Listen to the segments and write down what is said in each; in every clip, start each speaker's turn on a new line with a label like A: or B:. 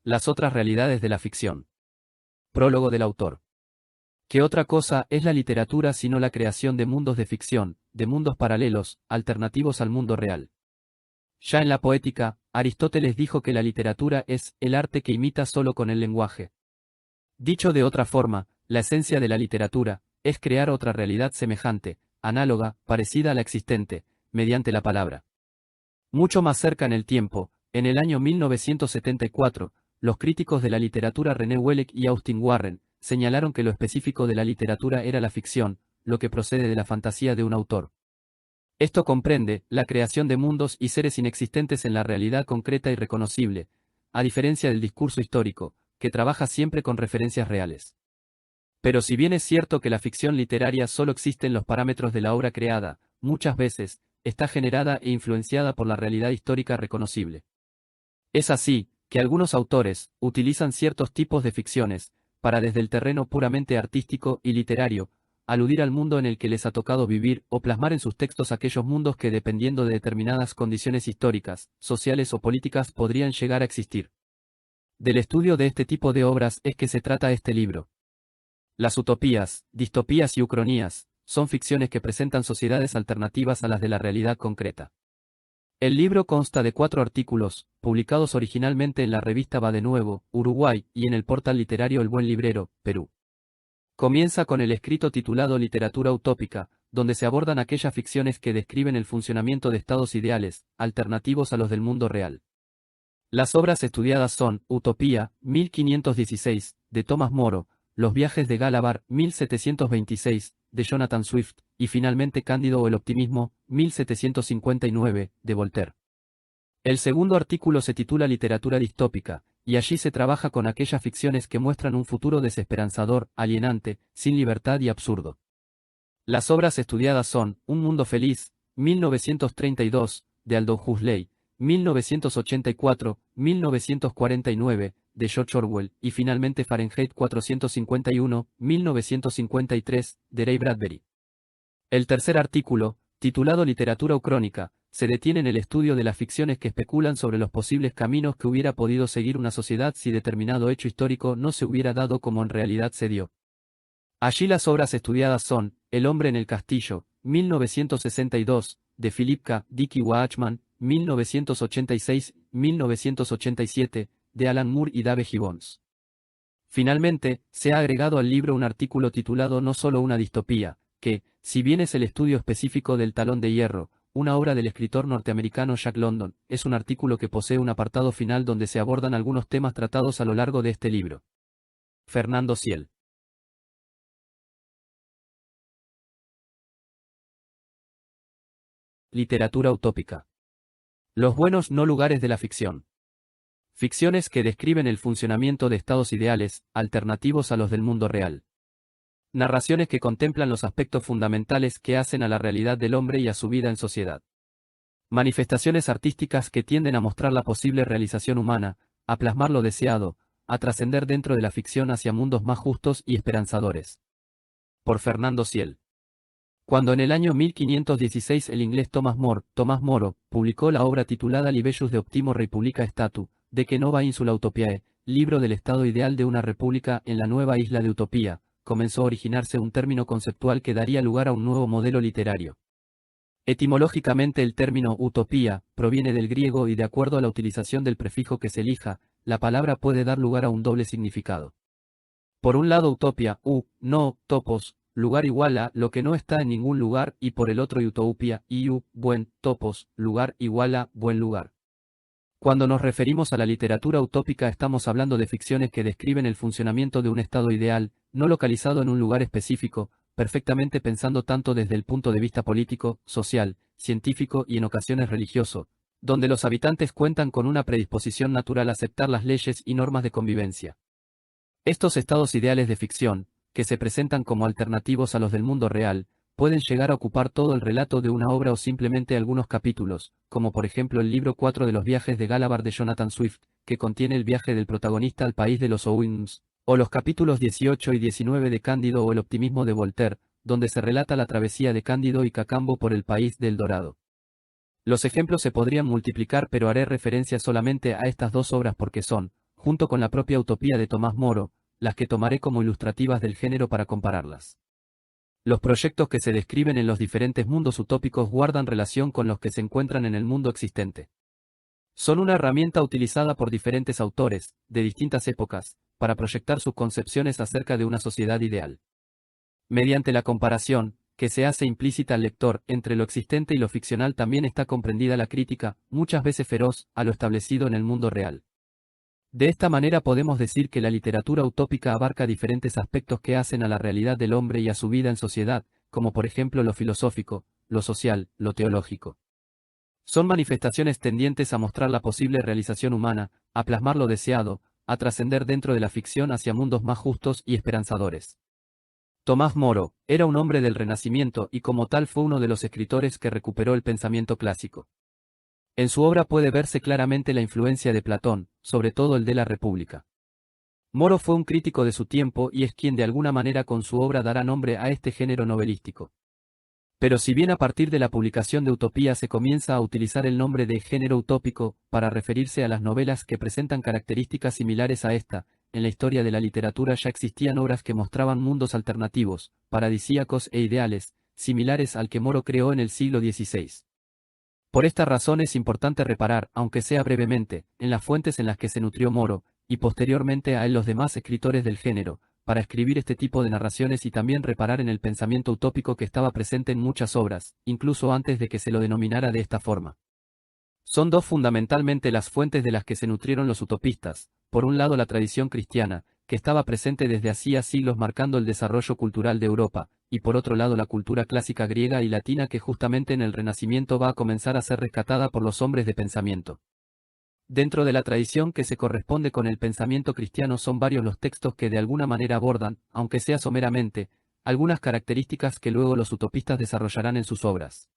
A: Las otras realidades de la ficción. Prólogo del autor. ¿Qué otra cosa es la literatura sino la creación de mundos de ficción, de mundos paralelos, alternativos al mundo real? Ya en la Poética, Aristóteles dijo que la literatura es el arte que imita solo con el lenguaje. Dicho de otra forma, la esencia de la literatura es crear otra realidad semejante, análoga, parecida a la existente, mediante la palabra. Mucho más cerca en el tiempo, en el año 1974, los críticos de la literatura René Welleck y Austin Warren señalaron que lo específico de la literatura era la ficción, lo que procede de la fantasía de un autor. Esto comprende la creación de mundos y seres inexistentes en la realidad concreta y reconocible, a diferencia del discurso histórico, que trabaja siempre con referencias reales. Pero si bien es cierto que la ficción literaria solo existe en los parámetros de la obra creada, muchas veces, está generada e influenciada por la realidad histórica reconocible. Es así, que algunos autores utilizan ciertos tipos de ficciones, para desde el terreno puramente artístico y literario, aludir al mundo en el que les ha tocado vivir o plasmar en sus textos aquellos mundos que dependiendo de determinadas condiciones históricas, sociales o políticas podrían llegar a existir. Del estudio de este tipo de obras es que se trata este libro. Las utopías, distopías y ucronías, son ficciones que presentan sociedades alternativas a las de la realidad concreta. El libro consta de 4 artículos, publicados originalmente en la revista Va de Nuevo, Uruguay, y en el portal literario El Buen Librero, Perú. Comienza con el escrito titulado Literatura utópica, donde se abordan aquellas ficciones que describen el funcionamiento de estados ideales, alternativos a los del mundo real. Las obras estudiadas son Utopía, 1516, de Thomas More, Los viajes de Gulliver, 1726, de Jonathan Swift, y finalmente Cándido o el optimismo, 1759, de Voltaire. El segundo artículo se titula Literatura distópica, y allí se trabaja con aquellas ficciones que muestran un futuro desesperanzador, alienante, sin libertad y absurdo. Las obras estudiadas son Un mundo feliz, 1932, de Aldous Huxley, 1984, 1949, de George Orwell, y finalmente Fahrenheit 451, 1953, de Ray Bradbury. El tercer artículo, titulado Literatura ucrónica, se detiene en el estudio de las ficciones que especulan sobre los posibles caminos que hubiera podido seguir una sociedad si determinado hecho histórico no se hubiera dado como en realidad se dio. Allí las obras estudiadas son El hombre en el castillo, 1962, de Philip K. Dick Watchman, 1986-1987, de Alan Moore y Dave Gibbons. Finalmente, se ha agregado al libro un artículo titulado No solo una distopía, que, si bien es el estudio específico del Talón de Hierro, una obra del escritor norteamericano Jack London, es un artículo que posee un apartado final donde se abordan algunos temas tratados a lo largo de este libro. Fernando Ciel. Literatura utópica. Los buenos no lugares de la ficción. Ficciones que describen el funcionamiento de estados ideales, alternativos a los del mundo real. Narraciones que contemplan los aspectos fundamentales que hacen a la realidad del hombre y a su vida en sociedad. Manifestaciones artísticas que tienden a mostrar la posible realización humana, a plasmar lo deseado, a trascender dentro de la ficción hacia mundos más justos y esperanzadores. Por Fernando Ciel. Cuando en el año 1516 el inglés Tomás Moro, publicó la obra titulada Libellus de Optimo Republica Statu, de que Nova Insula Utopiae, libro del estado ideal de una república en la nueva isla de Utopía, comenzó a originarse un término conceptual que daría lugar a un nuevo modelo literario. Etimológicamente el término utopía proviene del griego y de acuerdo a la utilización del prefijo que se elija, la palabra puede dar lugar a un doble significado. Por un lado utopia, no, topos, lugar igual a lo que no está en ningún lugar, y por el otro utopia, buen, topos, lugar igual a buen lugar. Cuando nos referimos a la literatura utópica estamos hablando de ficciones que describen el funcionamiento de un estado ideal, no localizado en un lugar específico, perfectamente pensando tanto desde el punto de vista político, social, científico y en ocasiones religioso, donde los habitantes cuentan con una predisposición natural a aceptar las leyes y normas de convivencia. Estos estados ideales de ficción, que se presentan como alternativos a los del mundo real, pueden llegar a ocupar todo el relato de una obra o simplemente algunos capítulos, como por ejemplo el libro 4 de los viajes de Gulliver de Jonathan Swift, que contiene el viaje del protagonista al país de los Owens, o los capítulos 18 y 19 de Cándido o el optimismo de Voltaire, donde se relata la travesía de Cándido y Cacambo por el país del Dorado. Los ejemplos se podrían multiplicar pero haré referencia solamente a estas dos obras porque son, junto con la propia utopía de Tomás Moro, las que tomaré como ilustrativas del género para compararlas. Los proyectos que se describen en los diferentes mundos utópicos guardan relación con los que se encuentran en el mundo existente. Son una herramienta utilizada por diferentes autores, de distintas épocas, para proyectar sus concepciones acerca de una sociedad ideal. Mediante la comparación, que se hace implícita al lector, entre lo existente y lo ficcional también está comprendida la crítica, muchas veces feroz, a lo establecido en el mundo real. De esta manera podemos decir que la literatura utópica abarca diferentes aspectos que hacen a la realidad del hombre y a su vida en sociedad, como por ejemplo lo filosófico, lo social, lo teológico. Son manifestaciones tendientes a mostrar la posible realización humana, a plasmar lo deseado, a trascender dentro de la ficción hacia mundos más justos y esperanzadores. Tomás Moro era un hombre del Renacimiento y como tal fue uno de los escritores que recuperó el pensamiento clásico. En su obra puede verse claramente la influencia de Platón, sobre todo el de la República. Moro fue un crítico de su tiempo y es quien de alguna manera con su obra dará nombre a este género novelístico. Pero si bien a partir de la publicación de Utopía se comienza a utilizar el nombre de género utópico para referirse a las novelas que presentan características similares a esta, en la historia de la literatura ya existían obras que mostraban mundos alternativos, paradisíacos e ideales, similares al que Moro creó en el siglo XVI. Por esta razón es importante reparar, aunque sea brevemente, en las fuentes en las que se nutrió Moro, y posteriormente a él los demás escritores del género, para escribir este tipo de narraciones y también reparar en el pensamiento utópico que estaba presente en muchas obras, incluso antes de que se lo denominara de esta forma. Son dos fundamentalmente las fuentes de las que se nutrieron los utopistas, por un lado la tradición cristiana, que estaba presente desde hacía siglos marcando el desarrollo cultural de Europa, y por otro lado la cultura clásica griega y latina que justamente en el Renacimiento va a comenzar a ser rescatada por los hombres de pensamiento. Dentro de la tradición que se corresponde con el pensamiento cristiano son varios los textos que de alguna manera abordan, aunque sea someramente, algunas características que luego los utopistas desarrollarán en sus obras.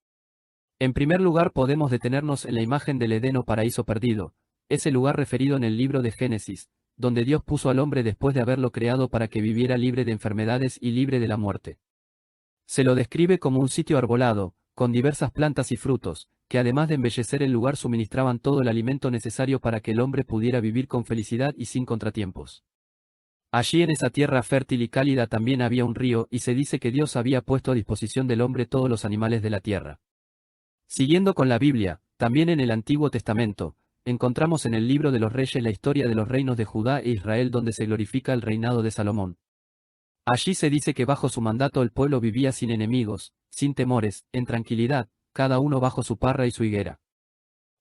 A: En primer lugar podemos detenernos en la imagen del Edén o paraíso perdido, ese lugar referido en el libro de Génesis, donde Dios puso al hombre después de haberlo creado para que viviera libre de enfermedades y libre de la muerte. Se lo describe como un sitio arbolado, con diversas plantas y frutos, que además de embellecer el lugar suministraban todo el alimento necesario para que el hombre pudiera vivir con felicidad y sin contratiempos. Allí en esa tierra fértil y cálida también había un río y se dice que Dios había puesto a disposición del hombre todos los animales de la tierra. Siguiendo con la Biblia, también en el Antiguo Testamento, encontramos en el libro de los Reyes la historia de los reinos de Judá e Israel donde se glorifica el reinado de Salomón. Allí se dice que bajo su mandato el pueblo vivía sin enemigos, sin temores, en tranquilidad, cada uno bajo su parra y su higuera.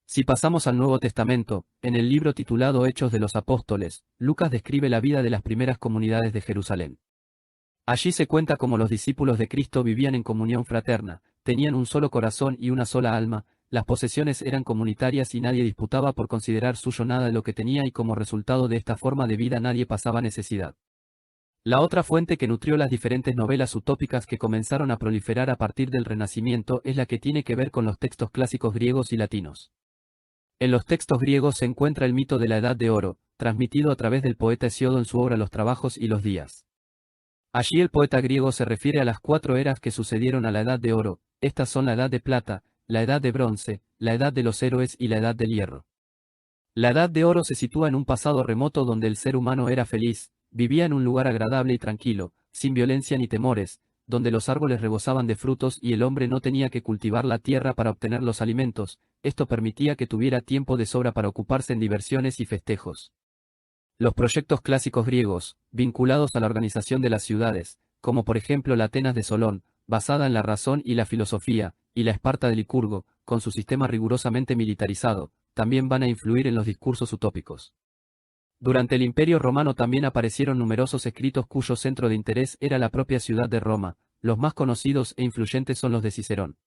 A: Si pasamos al Nuevo Testamento, en el libro titulado Hechos de los Apóstoles, Lucas describe la vida de las primeras comunidades de Jerusalén. Allí se cuenta cómo los discípulos de Cristo vivían en comunión fraterna, tenían un solo corazón y una sola alma, las posesiones eran comunitarias y nadie disputaba por considerar suyo nada de lo que tenía y como resultado de esta forma de vida nadie pasaba necesidad. La otra fuente que nutrió las diferentes novelas utópicas que comenzaron a proliferar a partir del Renacimiento es la que tiene que ver con los textos clásicos griegos y latinos. En los textos griegos se encuentra el mito de la Edad de Oro, transmitido a través del poeta Hesíodo en su obra Los Trabajos y los Días. Allí el poeta griego se refiere a las 4 eras que sucedieron a la Edad de Oro, estas son la Edad de Plata, la Edad de Bronce, la Edad de los Héroes y la Edad del Hierro. La Edad de Oro se sitúa en un pasado remoto donde el ser humano era feliz, vivía en un lugar agradable y tranquilo, sin violencia ni temores, donde los árboles rebosaban de frutos y el hombre no tenía que cultivar la tierra para obtener los alimentos, esto permitía que tuviera tiempo de sobra para ocuparse en diversiones y festejos. Los proyectos clásicos griegos, vinculados a la organización de las ciudades, como por ejemplo la Atenas de Solón, basada en la razón y la filosofía, y la Esparta de Licurgo, con su sistema rigurosamente militarizado, también van a influir en los discursos utópicos. Durante el Imperio Romano también aparecieron numerosos escritos cuyo centro de interés era la propia ciudad de Roma, los más conocidos e influyentes son los de Cicerón.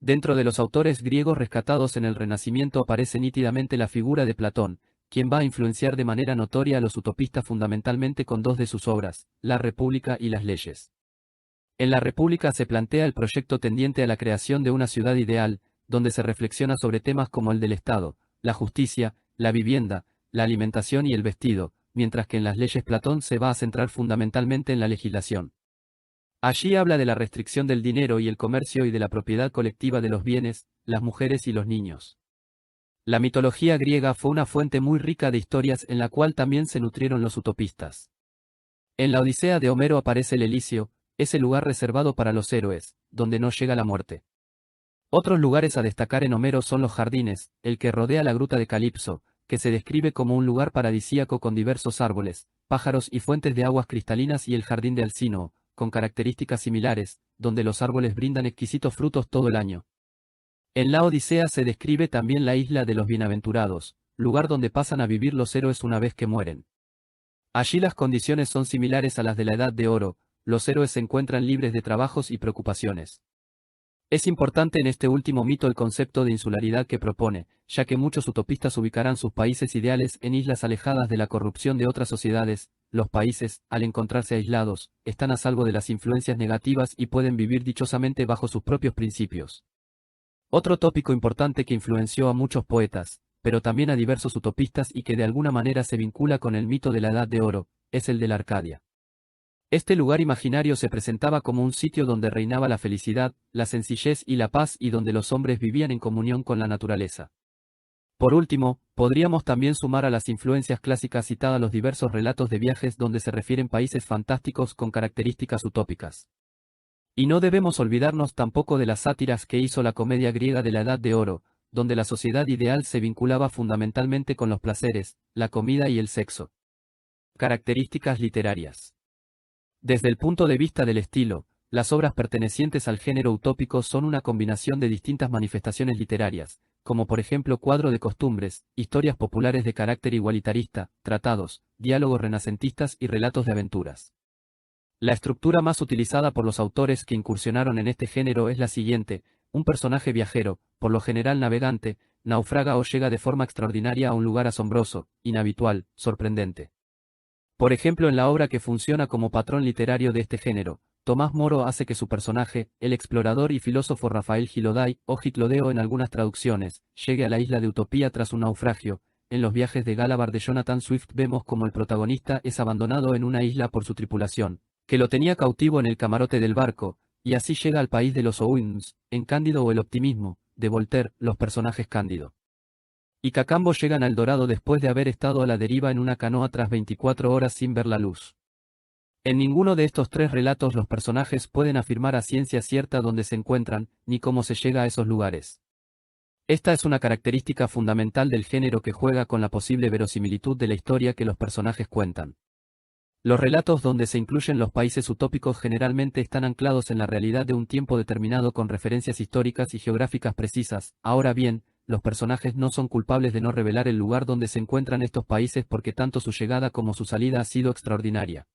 A: Dentro de los autores griegos rescatados en el Renacimiento aparece nítidamente la figura de Platón, quien va a influenciar de manera notoria a los utopistas fundamentalmente con 2 de sus obras, La República y Las Leyes. En La República se plantea el proyecto tendiente a la creación de una ciudad ideal, donde se reflexiona sobre temas como el del Estado, la justicia, la vivienda, la alimentación y el vestido, mientras que en Las Leyes Platón se va a centrar fundamentalmente en la legislación. Allí habla de la restricción del dinero y el comercio y de la propiedad colectiva de los bienes, las mujeres y los niños. La mitología griega fue una fuente muy rica de historias en la cual también se nutrieron los utopistas. En la Odisea de Homero aparece el Elíseo, ese lugar reservado para los héroes, donde no llega la muerte. Otros lugares a destacar en Homero son los jardines, el que rodea la gruta de Calipso, que se describe como un lugar paradisíaco con diversos árboles, pájaros y fuentes de aguas cristalinas, y el jardín de Alcínoo, con características similares, donde los árboles brindan exquisitos frutos todo el año. En la Odisea se describe también la isla de los bienaventurados, lugar donde pasan a vivir los héroes una vez que mueren. Allí las condiciones son similares a las de la Edad de Oro, los héroes se encuentran libres de trabajos y preocupaciones. Es importante en este último mito el concepto de insularidad que propone, ya que muchos utopistas ubicarán sus países ideales en islas alejadas de la corrupción de otras sociedades. Los países, al encontrarse aislados, están a salvo de las influencias negativas y pueden vivir dichosamente bajo sus propios principios. Otro tópico importante que influenció a muchos poetas, pero también a diversos utopistas y que de alguna manera se vincula con el mito de la Edad de Oro, es el de la Arcadia. Este lugar imaginario se presentaba como un sitio donde reinaba la felicidad, la sencillez y la paz, y donde los hombres vivían en comunión con la naturaleza. Por último, podríamos también sumar a las influencias clásicas citadas los diversos relatos de viajes donde se refieren países fantásticos con características utópicas. Y no debemos olvidarnos tampoco de las sátiras que hizo la comedia griega de la Edad de Oro, donde la sociedad ideal se vinculaba fundamentalmente con los placeres, la comida y el sexo. Características literarias. Desde el punto de vista del estilo, las obras pertenecientes al género utópico son una combinación de distintas manifestaciones literarias, como por ejemplo cuadro de costumbres, historias populares de carácter igualitarista, tratados, diálogos renacentistas y relatos de aventuras. La estructura más utilizada por los autores que incursionaron en este género es la siguiente: un personaje viajero, por lo general navegante, naufraga o llega de forma extraordinaria a un lugar asombroso, inhabitual, sorprendente. Por ejemplo, en la obra que funciona como patrón literario de este género, Tomás Moro hace que su personaje, el explorador y filósofo Rafael Giloday, o Giclodeo en algunas traducciones, llegue a la isla de Utopía tras un naufragio. En Los viajes de Galabar de Jonathan Swift vemos como el protagonista es abandonado en una isla por su tripulación, que lo tenía cautivo en el camarote del barco, y así llega al país de los Ouins. En Cándido o el optimismo, de Voltaire, los personajes Cándido y Cacambo llegan al Dorado después de haber estado a la deriva en una canoa tras 24 horas sin ver la luz. En ninguno de estos tres relatos los personajes pueden afirmar a ciencia cierta dónde se encuentran, ni cómo se llega a esos lugares. Esta es una característica fundamental del género que juega con la posible verosimilitud de la historia que los personajes cuentan. Los relatos donde se incluyen los países utópicos generalmente están anclados en la realidad de un tiempo determinado con referencias históricas y geográficas precisas. Ahora bien, los personajes no son culpables de no revelar el lugar donde se encuentran estos países porque tanto su llegada como su salida ha sido extraordinaria.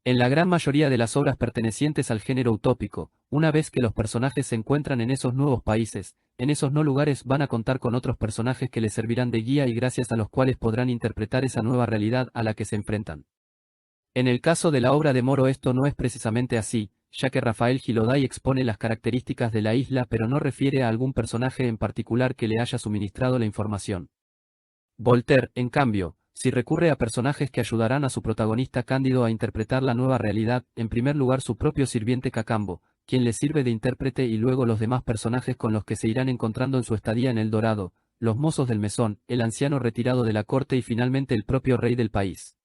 A: En la gran mayoría de las obras pertenecientes al género utópico, una vez que los personajes se encuentran en esos nuevos países, en esos no lugares van a contar con otros personajes que les servirán de guía y gracias a los cuales podrán interpretar esa nueva realidad a la que se enfrentan. En el caso de la obra de Moro esto no es precisamente así, ya que Rafael Giloday expone las características de la isla pero no refiere a algún personaje en particular que le haya suministrado la información. Voltaire, en cambio, sí recurre a personajes que ayudarán a su protagonista Cándido a interpretar la nueva realidad, en primer lugar su propio sirviente Cacambo, quien le sirve de intérprete, y luego los demás personajes con los que se irán encontrando en su estadía en el Dorado, los mozos del mesón, el anciano retirado de la corte y finalmente el propio rey del país.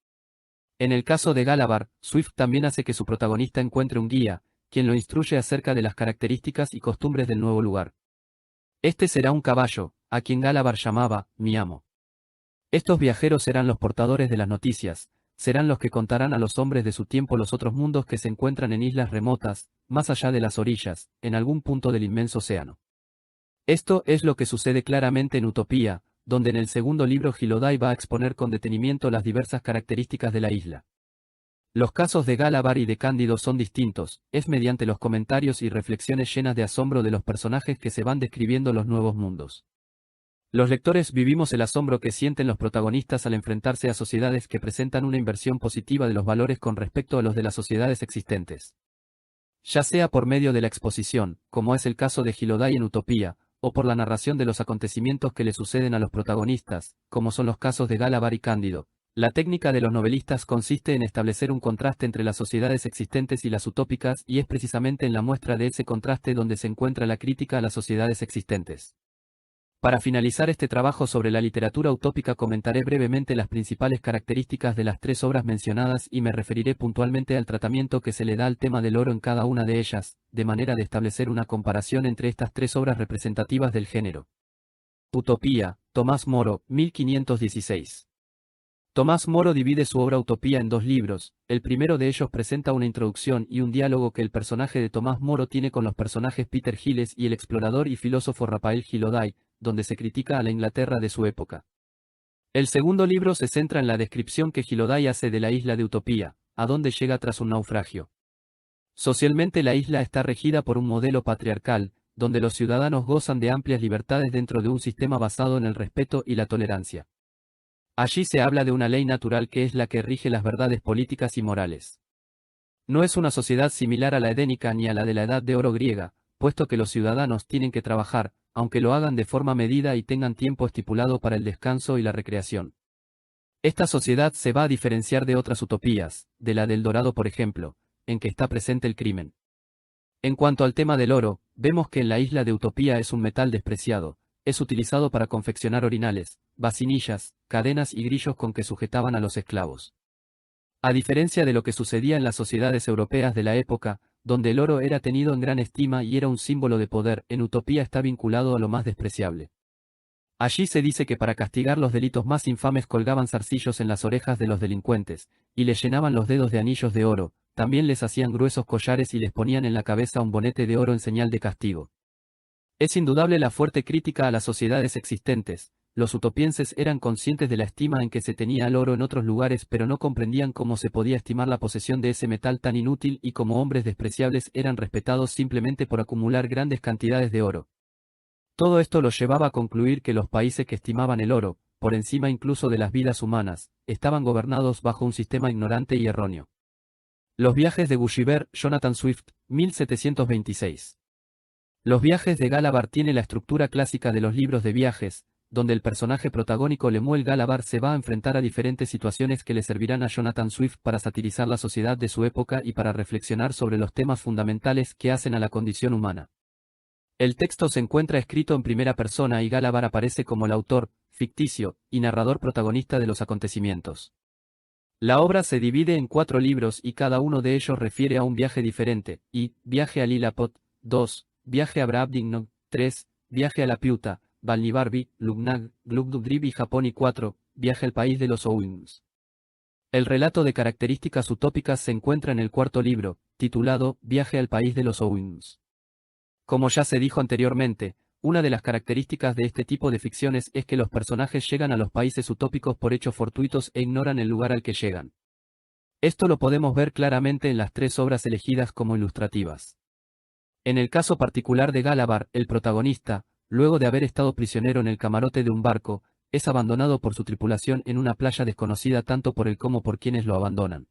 A: En el caso de Galabar, Swift también hace que su protagonista encuentre un guía, quien lo instruye acerca de las características y costumbres del nuevo lugar. Este será un caballo, a quien Galabar llamaba, mi amo. Estos viajeros serán los portadores de las noticias, serán los que contarán a los hombres de su tiempo los otros mundos que se encuentran en islas remotas, más allá de las orillas, en algún punto del inmenso océano. Esto es lo que sucede claramente en Utopía, donde en el segundo libro Giloday va a exponer con detenimiento las diversas características de la isla. Los casos de Galabar y de Cándido son distintos, es mediante los comentarios y reflexiones llenas de asombro de los personajes que se van describiendo los nuevos mundos. Los lectores vivimos el asombro que sienten los protagonistas al enfrentarse a sociedades que presentan una inversión positiva de los valores con respecto a los de las sociedades existentes. Ya sea por medio de la exposición, como es el caso de Giloday en Utopía, o por la narración de los acontecimientos que le suceden a los protagonistas, como son los casos de Galabar y Cándido. La técnica de los novelistas consiste en establecer un contraste entre las sociedades existentes y las utópicas, y es precisamente en la muestra de ese contraste donde se encuentra la crítica a las sociedades existentes. Para finalizar este trabajo sobre la literatura utópica comentaré brevemente las principales características de las tres obras mencionadas y me referiré puntualmente al tratamiento que se le da al tema del oro en cada una de ellas, de manera de establecer una comparación entre estas tres obras representativas del género. Utopía, Tomás Moro, 1516. Tomás Moro divide su obra Utopía en dos libros. El primero de ellos presenta una introducción y un diálogo que el personaje de Tomás Moro tiene con los personajes Peter Giles y el explorador y filósofo Raphael Giloday, donde se critica a la Inglaterra de su época. El segundo libro se centra en la descripción que Giloday hace de la isla de Utopía, a donde llega tras un naufragio. Socialmente la isla está regida por un modelo patriarcal, donde los ciudadanos gozan de amplias libertades dentro de un sistema basado en el respeto y la tolerancia. Allí se habla de una ley natural que es la que rige las verdades políticas y morales. No es una sociedad similar a la edénica ni a la de la Edad de Oro griega, puesto que los ciudadanos tienen que trabajar, aunque lo hagan de forma medida y tengan tiempo estipulado para el descanso y la recreación. Esta sociedad se va a diferenciar de otras utopías, de la del Dorado por ejemplo, en que está presente el crimen. En cuanto al tema del oro, vemos que en la isla de Utopía es un metal despreciado, es utilizado para confeccionar orinales, vasinillas, cadenas y grillos con que sujetaban a los esclavos. A diferencia de lo que sucedía en las sociedades europeas de la época, donde el oro era tenido en gran estima y era un símbolo de poder, en Utopía está vinculado a lo más despreciable. Allí se dice que para castigar los delitos más infames colgaban zarcillos en las orejas de los delincuentes, y les llenaban los dedos de anillos de oro, también les hacían gruesos collares y les ponían en la cabeza un bonete de oro en señal de castigo. Es indudable la fuerte crítica a las sociedades existentes. Los utopienses eran conscientes de la estima en que se tenía al oro en otros lugares pero no comprendían cómo se podía estimar la posesión de ese metal tan inútil y como hombres despreciables eran respetados simplemente por acumular grandes cantidades de oro. Todo esto los llevaba a concluir que los países que estimaban el oro, por encima incluso de las vidas humanas, estaban gobernados bajo un sistema ignorante y erróneo. Los viajes de Gulliver, Jonathan Swift, 1726. Los viajes de Gulliver tiene la estructura clásica de los libros de viajes, donde el personaje protagónico Lemuel Gulliver se va a enfrentar a diferentes situaciones que le servirán a Jonathan Swift para satirizar la sociedad de su época y para reflexionar sobre los temas fundamentales que hacen a la condición humana. El texto se encuentra escrito en primera persona y Gulliver aparece como el autor, ficticio, y narrador protagonista de los acontecimientos. La obra se divide en 4 libros y cada uno de ellos refiere a un viaje diferente, y, Viaje a Lilliput, 2, Viaje a Brobdingnag, 3, Viaje a la Piuta, Balnibarbi, Lugnag, Glugdubdrib y Japón y 4, Viaje al país de los Ouins. El relato de características utópicas se encuentra en el 4.º libro, titulado Viaje al país de los Ouins. Como ya se dijo anteriormente, una de las características de este tipo de ficciones es que los personajes llegan a los países utópicos por hechos fortuitos e ignoran el lugar al que llegan. Esto lo podemos ver claramente en las 3 obras elegidas como ilustrativas. En el caso particular de Gulliver, el protagonista, luego de haber estado prisionero en el camarote de un barco, es abandonado por su tripulación en una playa desconocida tanto por él como por quienes lo abandonan.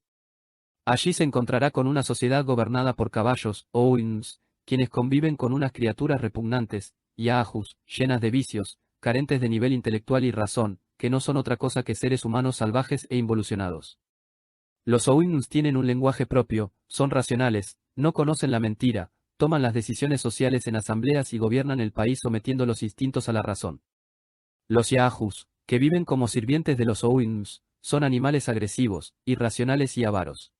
A: Allí se encontrará con una sociedad gobernada por caballos, o Ouins, quienes conviven con unas criaturas repugnantes, Yaajus, llenas de vicios, carentes de nivel intelectual y razón, que no son otra cosa que seres humanos salvajes e involucionados. Los Ouins tienen un lenguaje propio, son racionales, no conocen la mentira, toman las decisiones sociales en asambleas y gobiernan el país sometiendo los instintos a la razón. Los Yaajus, que viven como sirvientes de los Ouins, son animales agresivos, irracionales y avaros.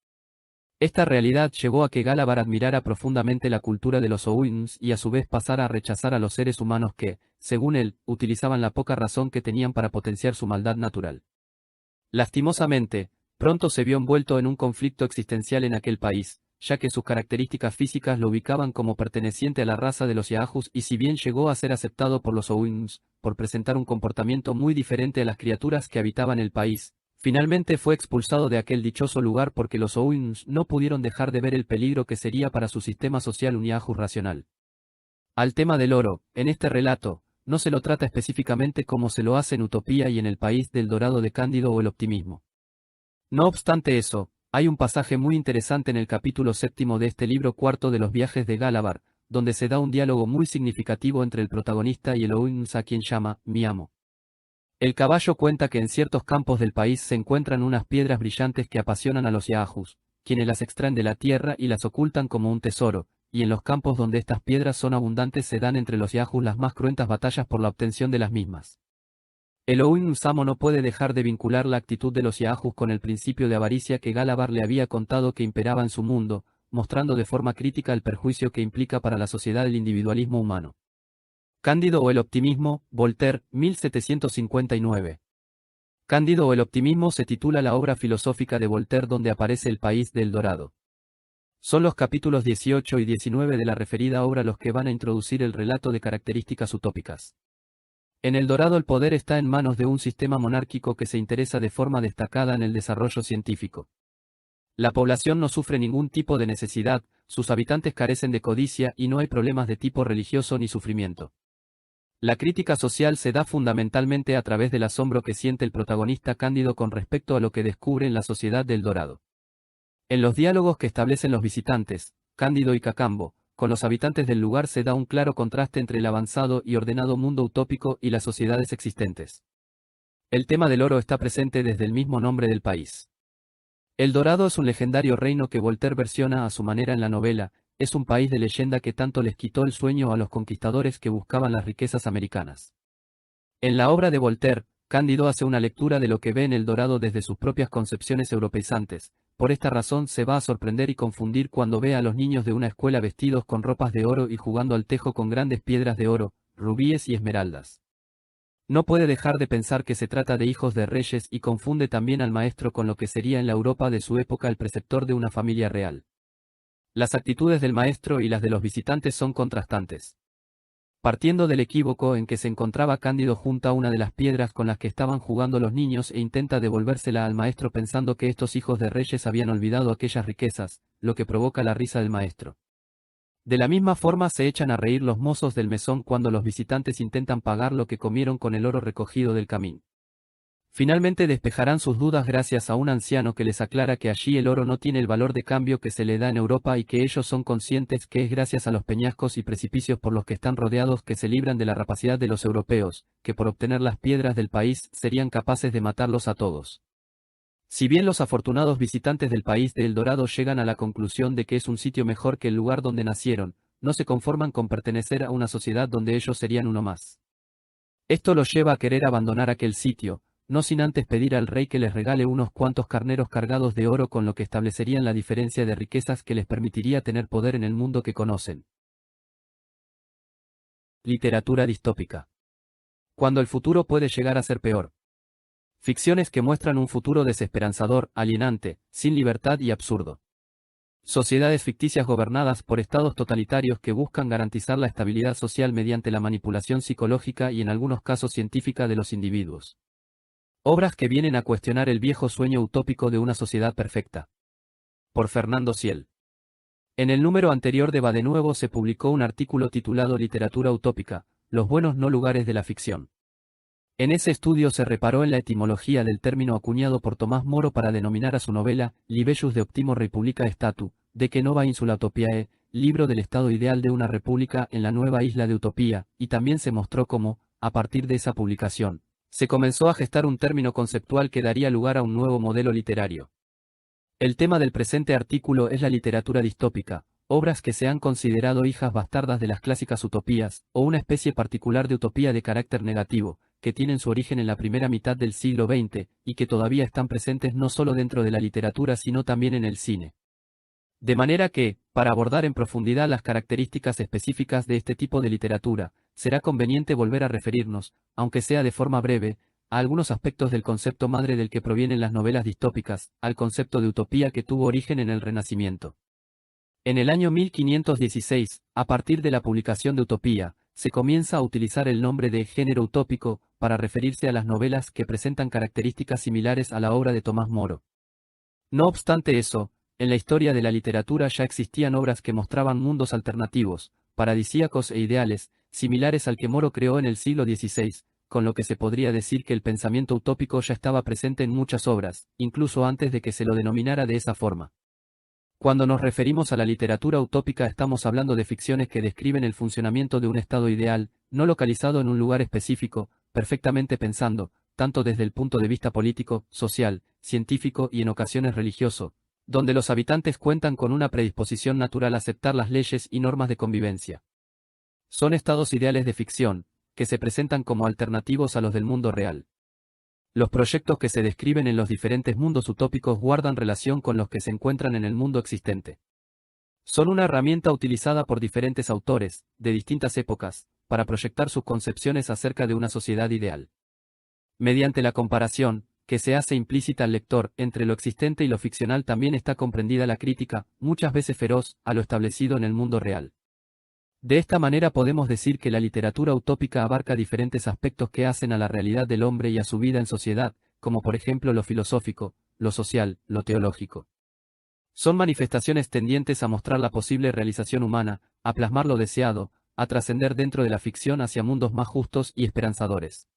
A: Esta realidad llevó a que Gulliver admirara profundamente la cultura de los Ouins y a su vez pasara a rechazar a los seres humanos que, según él, utilizaban la poca razón que tenían para potenciar su maldad natural. Lastimosamente, pronto se vio envuelto en un conflicto existencial en aquel país, ya que sus características físicas lo ubicaban como perteneciente a la raza de los Yaajus y si bien llegó a ser aceptado por los Ouins, por presentar un comportamiento muy diferente a las criaturas que habitaban el país, finalmente fue expulsado de aquel dichoso lugar porque los Ouins no pudieron dejar de ver el peligro que sería para su sistema social un Yaajus racional. Al tema del oro, en este relato, no se lo trata específicamente como se lo hace en Utopía y en el país del Dorado de Cándido o el optimismo. No obstante eso, hay un pasaje muy interesante en el capítulo 7 de este libro 4 de los viajes de Gulliver, donde se da un diálogo muy significativo entre el protagonista y el Ouins a quien llama, mi amo. El caballo cuenta que en ciertos campos del país se encuentran unas piedras brillantes que apasionan a los Yaajus, quienes las extraen de la tierra y las ocultan como un tesoro, y en los campos donde estas piedras son abundantes se dan entre los yahus las más cruentas batallas por la obtención de las mismas. Elohim Samo no puede dejar de vincular la actitud de los yahus con el principio de avaricia que Galabar le había contado que imperaba en su mundo, mostrando de forma crítica el perjuicio que implica para la sociedad el individualismo humano. Cándido o el optimismo, Voltaire, 1759. Cándido o el optimismo se titula la obra filosófica de Voltaire donde aparece el país de El Dorado. Son los capítulos 18 y 19 de la referida obra los que van a introducir el relato de características utópicas. En El Dorado el poder está en manos de un sistema monárquico que se interesa de forma destacada en el desarrollo científico. La población no sufre ningún tipo de necesidad, sus habitantes carecen de codicia y no hay problemas de tipo religioso ni sufrimiento. La crítica social se da fundamentalmente a través del asombro que siente el protagonista Cándido con respecto a lo que descubre en la sociedad del Dorado. En los diálogos que establecen los visitantes, Cándido y Cacambo, con los habitantes del lugar se da un claro contraste entre el avanzado y ordenado mundo utópico y las sociedades existentes. El tema del oro está presente desde el mismo nombre del país. El Dorado es un legendario reino que Voltaire versiona a su manera en la novela, es un país de leyenda que tanto les quitó el sueño a los conquistadores que buscaban las riquezas americanas. En la obra de Voltaire, Cándido hace una lectura de lo que ve en El Dorado desde sus propias concepciones europeizantes. Por esta razón se va a sorprender y confundir cuando ve a los niños de una escuela vestidos con ropas de oro y jugando al tejo con grandes piedras de oro, rubíes y esmeraldas. No puede dejar de pensar que se trata de hijos de reyes y confunde también al maestro con lo que sería en la Europa de su época el preceptor de una familia real. Las actitudes del maestro y las de los visitantes son contrastantes. Partiendo del equívoco en que se encontraba Cándido junto a una de las piedras con las que estaban jugando los niños e intenta devolvérsela al maestro pensando que estos hijos de reyes habían olvidado aquellas riquezas, lo que provoca la risa del maestro. De la misma forma se echan a reír los mozos del mesón cuando los visitantes intentan pagar lo que comieron con el oro recogido del camino. Finalmente despejarán sus dudas gracias a un anciano que les aclara que allí el oro no tiene el valor de cambio que se le da en Europa y que ellos son conscientes que es gracias a los peñascos y precipicios por los que están rodeados que se libran de la rapacidad de los europeos, que por obtener las piedras del país serían capaces de matarlos a todos. Si bien los afortunados visitantes del país de El Dorado llegan a la conclusión de que es un sitio mejor que el lugar donde nacieron, no se conforman con pertenecer a una sociedad donde ellos serían uno más. Esto los lleva a querer abandonar aquel sitio, no sin antes pedir al rey que les regale unos cuantos carneros cargados de oro con lo que establecerían la diferencia de riquezas que les permitiría tener poder en el mundo que conocen. Literatura distópica. Cuando el futuro puede llegar a ser peor. Ficciones que muestran un futuro desesperanzador, alienante, sin libertad y absurdo. Sociedades ficticias gobernadas por estados totalitarios que buscan garantizar la estabilidad social mediante la manipulación psicológica y en algunos casos científica de los individuos. Obras que vienen a cuestionar el viejo sueño utópico de una sociedad perfecta. Por Fernando Ciel. En el número anterior de Va de Nuevo se publicó un artículo titulado Literatura utópica, los buenos no lugares de la ficción. En ese estudio se reparó en la etimología del término acuñado por Tomás Moro para denominar a su novela, Libellus de Optimo Republica Statu, de que nova insula utopiae, libro del estado ideal de una república en la nueva isla de Utopía, y también se mostró cómo, a partir de esa publicación, se comenzó a gestar un término conceptual que daría lugar a un nuevo modelo literario. El tema del presente artículo es la literatura distópica, obras que se han considerado hijas bastardas de las clásicas utopías, o una especie particular de utopía de carácter negativo, que tienen su origen en la primera mitad del siglo XX, y que todavía están presentes no solo dentro de la literatura sino también en el cine. De manera que, para abordar en profundidad las características específicas de este tipo de literatura, será conveniente volver a referirnos, aunque sea de forma breve, a algunos aspectos del concepto madre del que provienen las novelas distópicas, al concepto de utopía que tuvo origen en el Renacimiento. En el año 1516, a partir de la publicación de Utopía, se comienza a utilizar el nombre de género utópico para referirse a las novelas que presentan características similares a la obra de Tomás Moro. No obstante eso, en la historia de la literatura ya existían obras que mostraban mundos alternativos, paradisíacos e ideales, similares al que Moro creó en el siglo XVI, con lo que se podría decir que el pensamiento utópico ya estaba presente en muchas obras, incluso antes de que se lo denominara de esa forma. Cuando nos referimos a la literatura utópica estamos hablando de ficciones que describen el funcionamiento de un estado ideal, no localizado en un lugar específico, perfectamente pensando, tanto desde el punto de vista político, social, científico y en ocasiones religioso, donde los habitantes cuentan con una predisposición natural a aceptar las leyes y normas de convivencia. Son estados ideales de ficción, que se presentan como alternativos a los del mundo real. Los proyectos que se describen en los diferentes mundos utópicos guardan relación con los que se encuentran en el mundo existente. Son una herramienta utilizada por diferentes autores, de distintas épocas, para proyectar sus concepciones acerca de una sociedad ideal. Mediante la comparación, que se hace implícita al lector, entre lo existente y lo ficcional también está comprendida la crítica, muchas veces feroz, a lo establecido en el mundo real. De esta manera podemos decir que la literatura utópica abarca diferentes aspectos que hacen a la realidad del hombre y a su vida en sociedad, como por ejemplo lo filosófico, lo social, lo teológico. Son manifestaciones tendientes a mostrar la posible realización humana, a plasmar lo deseado, a trascender dentro de la ficción hacia mundos más justos y esperanzadores.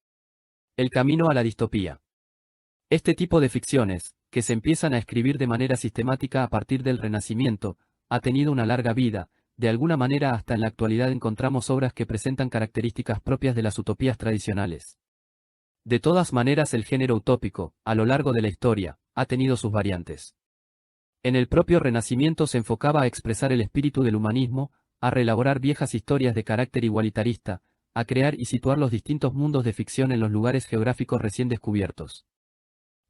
A: El camino a la distopía. Este tipo de ficciones, que se empiezan a escribir de manera sistemática a partir del Renacimiento, ha tenido una larga vida. De alguna manera hasta en la actualidad encontramos obras que presentan características propias de las utopías tradicionales. De todas maneras el género utópico, a lo largo de la historia, ha tenido sus variantes. En el propio Renacimiento se enfocaba a expresar el espíritu del humanismo, a reelaborar viejas historias de carácter igualitarista, a crear y situar los distintos mundos de ficción en los lugares geográficos recién descubiertos.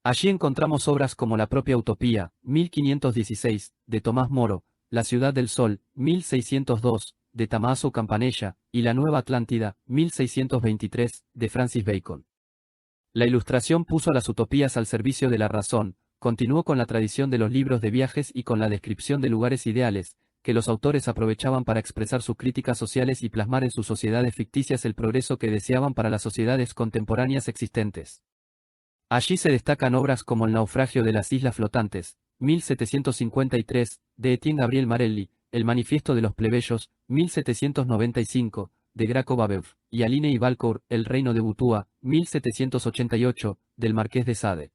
A: Allí encontramos obras como la propia Utopía, 1516, de Tomás Moro, La ciudad del sol, 1602, de Tommaso Campanella, y La nueva Atlántida, 1623, de Francis Bacon. La Ilustración puso a las utopías al servicio de la razón, continuó con la tradición de los libros de viajes y con la descripción de lugares ideales, que los autores aprovechaban para expresar sus críticas sociales y plasmar en sus sociedades ficticias el progreso que deseaban para las sociedades contemporáneas existentes. Allí se destacan obras como El naufragio de las islas flotantes, 1753, de Etienne Gabriel Marelli, El manifiesto de los plebeyos, 1795, de Graco Babeuf, y Aline y Valcourt, El reino de Butua, 1788, del Marqués de Sade.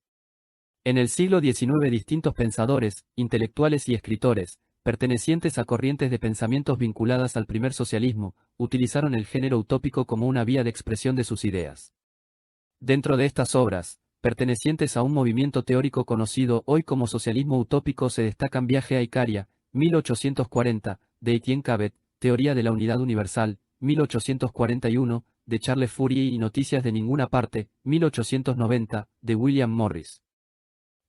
A: En el siglo XIX distintos pensadores, intelectuales y escritores, pertenecientes a corrientes de pensamientos vinculadas al primer socialismo, utilizaron el género utópico como una vía de expresión de sus ideas. Dentro de estas obras, pertenecientes a un movimiento teórico conocido hoy como socialismo utópico se destacan Viaje a Icaria, 1840, de Etienne Cabet, Teoría de la Unidad Universal, 1841, de Charles Fourier y Noticias de Ninguna Parte, 1890, de William Morris.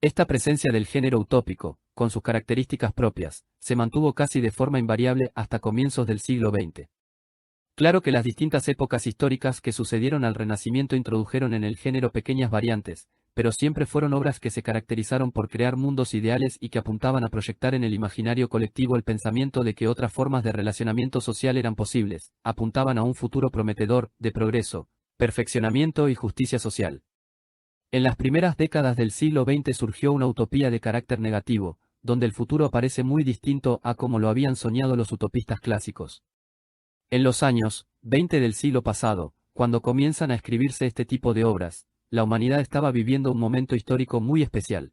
A: Esta presencia del género utópico, con sus características propias, se mantuvo casi de forma invariable hasta comienzos del siglo XX. Claro que las distintas épocas históricas que sucedieron al Renacimiento introdujeron en el género pequeñas variantes, pero siempre fueron obras que se caracterizaron por crear mundos ideales y que apuntaban a proyectar en el imaginario colectivo el pensamiento de que otras formas de relacionamiento social eran posibles, apuntaban a un futuro prometedor, de progreso, perfeccionamiento y justicia social. En las primeras décadas del siglo XX surgió una utopía de carácter negativo, donde el futuro parece muy distinto a como lo habían soñado los utopistas clásicos. En los años 20 del siglo pasado, cuando comienzan a escribirse este tipo de obras, la humanidad estaba viviendo un momento histórico muy especial.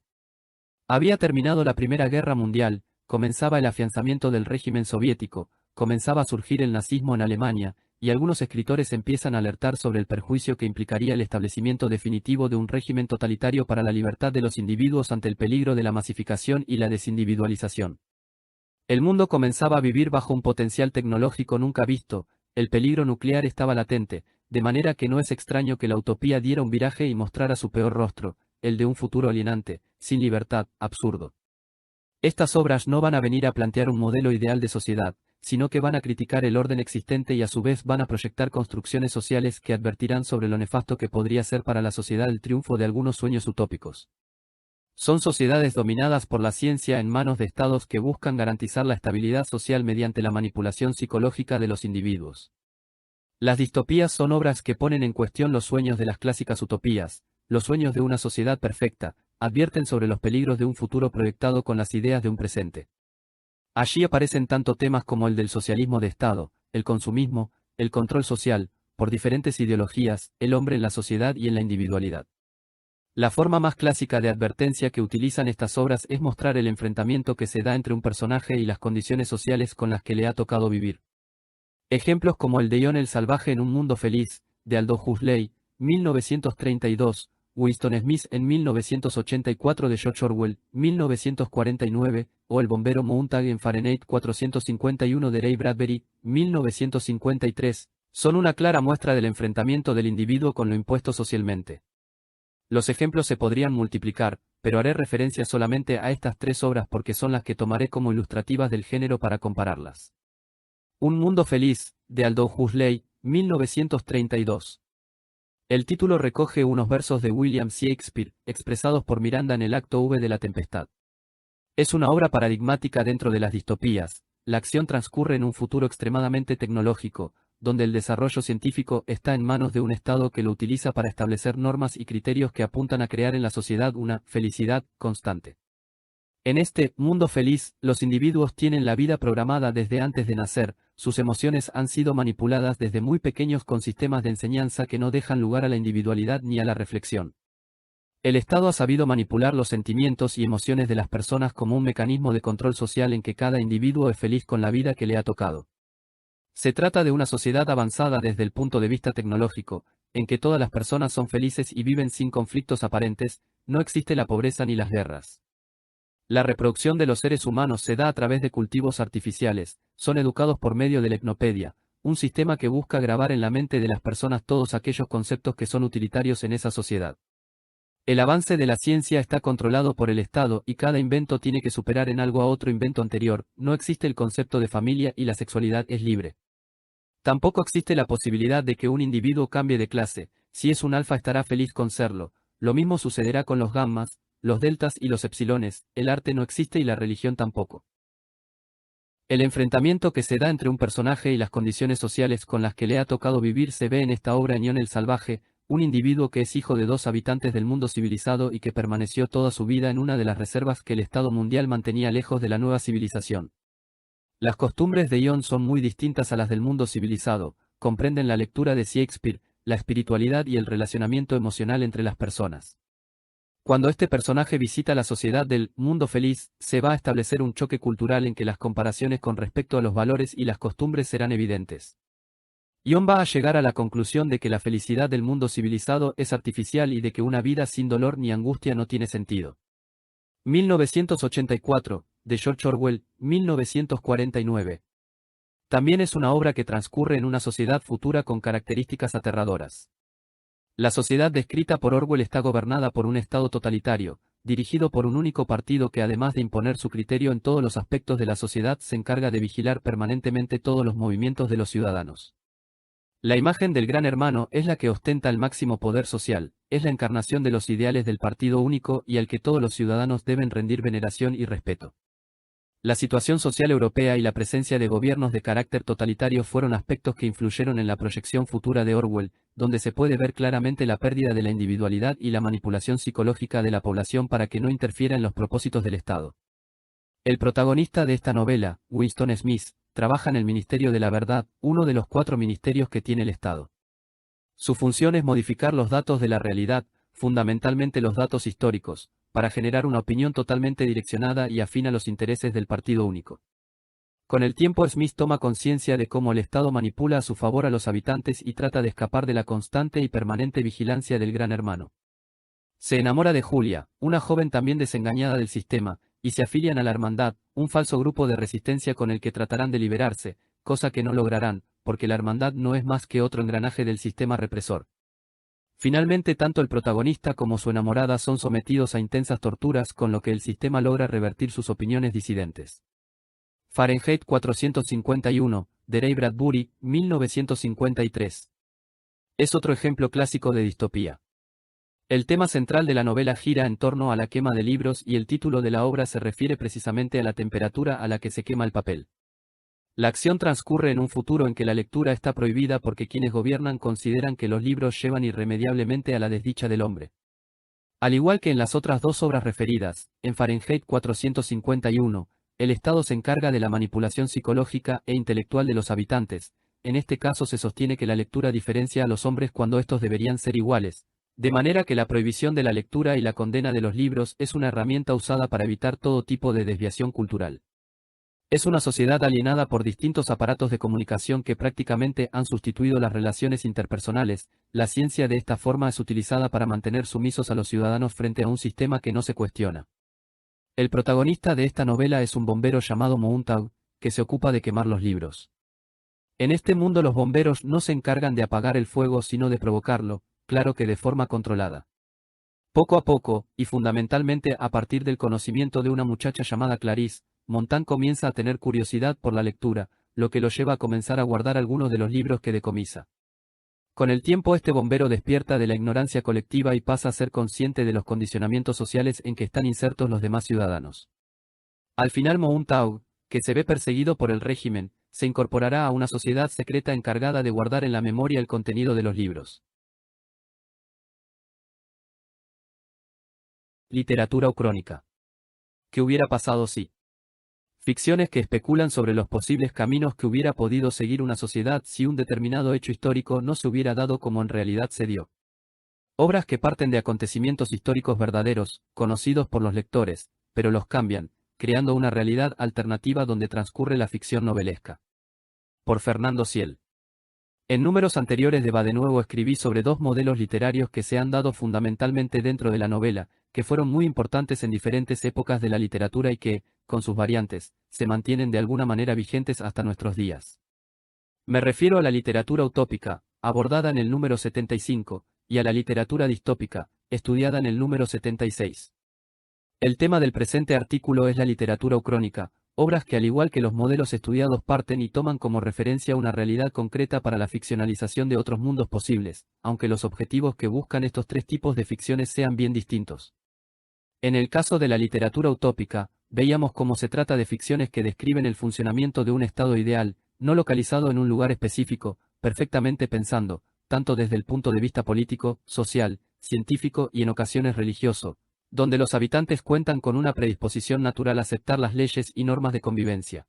A: Había terminado la Primera Guerra Mundial, comenzaba el afianzamiento del régimen soviético, comenzaba a surgir el nazismo en Alemania, y algunos escritores empiezan a alertar sobre el perjuicio que implicaría el establecimiento definitivo de un régimen totalitario para la libertad de los individuos ante el peligro de la masificación y la desindividualización. El mundo comenzaba a vivir bajo un potencial tecnológico nunca visto, el peligro nuclear estaba latente, de manera que no es extraño que la utopía diera un viraje y mostrara su peor rostro, el de un futuro alienante, sin libertad, absurdo. Estas obras no van a venir a plantear un modelo ideal de sociedad, sino que van a criticar el orden existente y a su vez van a proyectar construcciones sociales que advertirán sobre lo nefasto que podría ser para la sociedad el triunfo de algunos sueños utópicos. Son sociedades dominadas por la ciencia en manos de estados que buscan garantizar la estabilidad social mediante la manipulación psicológica de los individuos. Las distopías son obras que ponen en cuestión los sueños de las clásicas utopías, los sueños de una sociedad perfecta, advierten sobre los peligros de un futuro proyectado con las ideas de un presente. Allí aparecen tanto temas como el del socialismo de Estado, el consumismo, el control social, por diferentes ideologías, el hombre en la sociedad y en la individualidad. La forma más clásica de advertencia que utilizan estas obras es mostrar el enfrentamiento que se da entre un personaje y las condiciones sociales con las que le ha tocado vivir. Ejemplos como el de Ion el salvaje en un mundo feliz, de Aldous Huxley, 1932, Winston Smith en 1984 de George Orwell, 1949, o El bombero Montag en Fahrenheit 451 de Ray Bradbury, 1953, son una clara muestra del enfrentamiento del individuo con lo impuesto socialmente. Los ejemplos se podrían multiplicar, pero haré referencia solamente a estas tres obras porque son las que tomaré como ilustrativas del género para compararlas. Un mundo feliz, de Aldous Huxley, 1932. El título recoge unos versos de William Shakespeare, expresados por Miranda en el acto V de La Tempestad. Es una obra paradigmática dentro de las distopías. La acción transcurre en un futuro extremadamente tecnológico, donde el desarrollo científico está en manos de un Estado que lo utiliza para establecer normas y criterios que apuntan a crear en la sociedad una felicidad constante. En este mundo feliz, los individuos tienen la vida programada desde antes de nacer, sus emociones han sido manipuladas desde muy pequeños con sistemas de enseñanza que no dejan lugar a la individualidad ni a la reflexión. El Estado ha sabido manipular los sentimientos y emociones de las personas como un mecanismo de control social en que cada individuo es feliz con la vida que le ha tocado. Se trata de una sociedad avanzada desde el punto de vista tecnológico, en que todas las personas son felices y viven sin conflictos aparentes, no existe la pobreza ni las guerras. La reproducción de los seres humanos se da a través de cultivos artificiales, son educados por medio de la hipnopedia, un sistema que busca grabar en la mente de las personas todos aquellos conceptos que son utilitarios en esa sociedad. El avance de la ciencia está controlado por el Estado y cada invento tiene que superar en algo a otro invento anterior, no existe el concepto de familia y la sexualidad es libre. Tampoco existe la posibilidad de que un individuo cambie de clase, si es un alfa estará feliz con serlo, lo mismo sucederá con los gammas, los deltas y los epsilones, el arte no existe y la religión tampoco. El enfrentamiento que se da entre un personaje y las condiciones sociales con las que le ha tocado vivir se ve en esta obra en Ion el Salvaje, un individuo que es hijo de dos habitantes del mundo civilizado y que permaneció toda su vida en una de las reservas que el Estado mundial mantenía lejos de la nueva civilización. Las costumbres de Ion son muy distintas a las del mundo civilizado, comprenden la lectura de Shakespeare, la espiritualidad y el relacionamiento emocional entre las personas. Cuando este personaje visita la sociedad del mundo feliz, se va a establecer un choque cultural en que las comparaciones con respecto a los valores y las costumbres serán evidentes. Ion va a llegar a la conclusión de que la felicidad del mundo civilizado es artificial y de que una vida sin dolor ni angustia no tiene sentido. 1984, de George Orwell, 1949. También es una obra que transcurre en una sociedad futura con características aterradoras. La sociedad descrita por Orwell está gobernada por un Estado totalitario, dirigido por un único partido que además de imponer su criterio en todos los aspectos de la sociedad se encarga de vigilar permanentemente todos los movimientos de los ciudadanos. La imagen del Gran Hermano es la que ostenta el máximo poder social, es la encarnación de los ideales del partido único y al que todos los ciudadanos deben rendir veneración y respeto. La situación social europea y la presencia de gobiernos de carácter totalitario fueron aspectos que influyeron en la proyección futura de Orwell, donde se puede ver claramente la pérdida de la individualidad y la manipulación psicológica de la población para que no interfiera en los propósitos del Estado. El protagonista de esta novela, Winston Smith, trabaja en el Ministerio de la Verdad, uno de los 4 ministerios que tiene el Estado. Su función es modificar los datos de la realidad, fundamentalmente los datos históricos, para generar una opinión totalmente direccionada y afín a los intereses del partido único. Con el tiempo Smith toma conciencia de cómo el Estado manipula a su favor a los habitantes y trata de escapar de la constante y permanente vigilancia del Gran Hermano. Se enamora de Julia, una joven también desengañada del sistema, y se afilian a la Hermandad, un falso grupo de resistencia con el que tratarán de liberarse, cosa que no lograrán, porque la Hermandad no es más que otro engranaje del sistema represor. Finalmente tanto el protagonista como su enamorada son sometidos a intensas torturas con lo que el sistema logra revertir sus opiniones disidentes. Fahrenheit 451, de Ray Bradbury, 1953. Es otro ejemplo clásico de distopía. El tema central de la novela gira en torno a la quema de libros y el título de la obra se refiere precisamente a la temperatura a la que se quema el papel. La acción transcurre en un futuro en que la lectura está prohibida porque quienes gobiernan consideran que los libros llevan irremediablemente a la desdicha del hombre. Al igual que en las otras dos obras referidas, en Fahrenheit 451, el Estado se encarga de la manipulación psicológica e intelectual de los habitantes. En este caso se sostiene que la lectura diferencia a los hombres cuando estos deberían ser iguales, de manera que la prohibición de la lectura y la condena de los libros es una herramienta usada para evitar todo tipo de desviación cultural. Es una sociedad alienada por distintos aparatos de comunicación que prácticamente han sustituido las relaciones interpersonales. La ciencia de esta forma es utilizada para mantener sumisos a los ciudadanos frente a un sistema que no se cuestiona. El protagonista de esta novela es un bombero llamado Mountaug, que se ocupa de quemar los libros. En este mundo los bomberos no se encargan de apagar el fuego sino de provocarlo, claro que de forma controlada. Poco a poco, y fundamentalmente a partir del conocimiento de una muchacha llamada Clarice, Montand comienza a tener curiosidad por la lectura, lo que lo lleva a comenzar a guardar algunos de los libros que decomisa. Con el tiempo este bombero despierta de la ignorancia colectiva y pasa a ser consciente de los condicionamientos sociales en que están insertos los demás ciudadanos. Al final Mountaug, que se ve perseguido por el régimen, se incorporará a una sociedad secreta encargada de guardar en la memoria el contenido de los libros. Literatura o crónica. ¿Qué hubiera pasado si? Ficciones que especulan sobre los posibles caminos que hubiera podido seguir una sociedad si un determinado hecho histórico no se hubiera dado como en realidad se dio. Obras que parten de acontecimientos históricos verdaderos, conocidos por los lectores, pero los cambian, creando una realidad alternativa donde transcurre la ficción novelesca. Por Fernando Ciel. En números anteriores de Va de Nuevo escribí sobre dos modelos literarios que se han dado fundamentalmente dentro de la novela, que fueron muy importantes en diferentes épocas de la literatura y que, con sus variantes, se mantienen de alguna manera vigentes hasta nuestros días. Me refiero a la literatura utópica, abordada en el número 75, y a la literatura distópica, estudiada en el número 76. El tema del presente artículo es la literatura ucrónica, obras que al igual que los modelos estudiados parten y toman como referencia una realidad concreta para la ficcionalización de otros mundos posibles, aunque los objetivos que buscan estos tres tipos de ficciones sean bien distintos. En el caso de la literatura utópica, veíamos cómo se trata de ficciones que describen el funcionamiento de un estado ideal, no localizado en un lugar específico, perfectamente pensando, tanto desde el punto de vista político, social, científico y en ocasiones religioso, donde los habitantes cuentan con una predisposición natural a aceptar las leyes y normas de convivencia.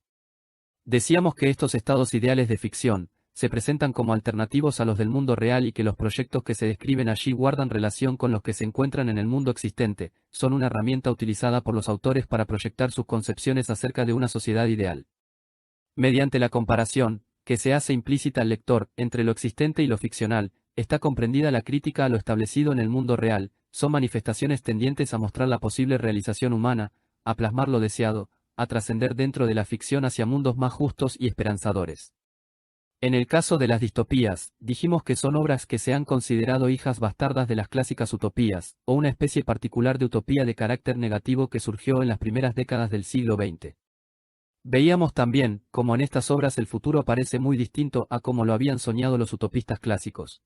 A: Decíamos que estos estados ideales de ficción se presentan como alternativos a los del mundo real y que los proyectos que se describen allí guardan relación con los que se encuentran en el mundo existente, son una herramienta utilizada por los autores para proyectar sus concepciones acerca de una sociedad ideal. Mediante la comparación, que se hace implícita al lector, entre lo existente y lo ficcional, está comprendida la crítica a lo establecido en el mundo real, son manifestaciones tendientes a mostrar la posible realización humana, a plasmar lo deseado, a trascender dentro de la ficción hacia mundos más justos y esperanzadores. En el caso de las distopías, dijimos que son obras que se han considerado hijas bastardas de las clásicas utopías, o una especie particular de utopía de carácter negativo que surgió en las primeras décadas del siglo XX. Veíamos también, cómo en estas obras el futuro parece muy distinto a como lo habían soñado los utopistas clásicos.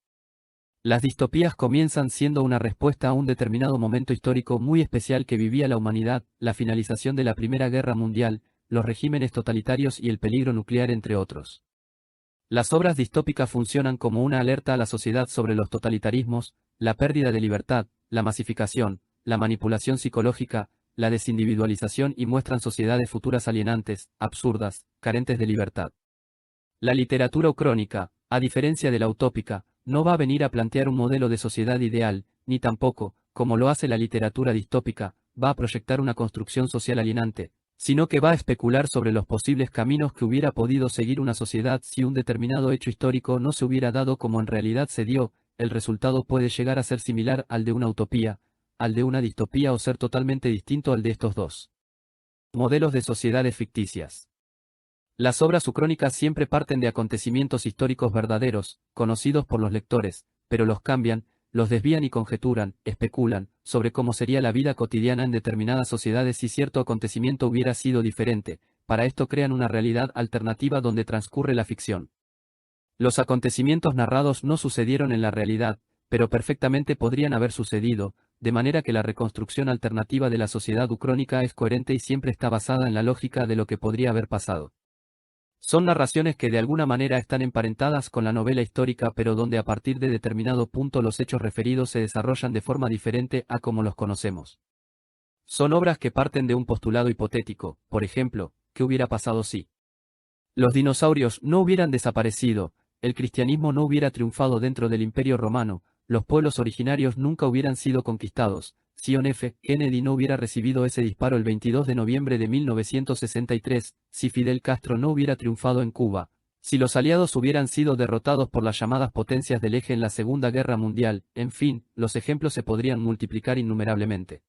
A: Las distopías comienzan siendo una respuesta a un determinado momento histórico muy especial que vivía la humanidad, la finalización de la Primera Guerra Mundial, los regímenes totalitarios y el peligro nuclear entre otros. Las obras distópicas funcionan como una alerta a la sociedad sobre los totalitarismos, la pérdida de libertad, la masificación, la manipulación psicológica, la desindividualización y muestran sociedades futuras alienantes, absurdas, carentes de libertad. La literatura ucrónica, a diferencia de la utópica, no va a venir a plantear un modelo de sociedad ideal, ni tampoco, como lo hace la literatura distópica, va a proyectar una construcción social alienante, sino que va a especular sobre los posibles caminos que hubiera podido seguir una sociedad si un determinado hecho histórico no se hubiera dado como en realidad se dio. El resultado puede llegar a ser similar al de una utopía, al de una distopía o ser totalmente distinto al de estos dos modelos de sociedades ficticias. Las obras ucrónicas siempre parten de acontecimientos históricos verdaderos, conocidos por los lectores, pero los cambian, los desvían y conjeturan, especulan, sobre cómo sería la vida cotidiana en determinadas sociedades si cierto acontecimiento hubiera sido diferente. Para esto crean una realidad alternativa donde transcurre la ficción. Los acontecimientos narrados no sucedieron en la realidad, pero perfectamente podrían haber sucedido, de manera que la reconstrucción alternativa de la sociedad ucrónica es coherente y siempre está basada en la lógica de lo que podría haber pasado. Son narraciones que de alguna manera están emparentadas con la novela histórica pero donde a partir de determinado punto los hechos referidos se desarrollan de forma diferente a como los conocemos. Son obras que parten de un postulado hipotético, por ejemplo, ¿qué hubiera pasado si los dinosaurios no hubieran desaparecido, el cristianismo no hubiera triunfado dentro del Imperio Romano, los pueblos originarios nunca hubieran sido conquistados, si John F. Kennedy no hubiera recibido ese disparo el 22 de noviembre de 1963, si Fidel Castro no hubiera triunfado en Cuba, si los aliados hubieran sido derrotados por las llamadas potencias del eje en la Segunda Guerra Mundial, en fin, los ejemplos se podrían multiplicar innumerablemente.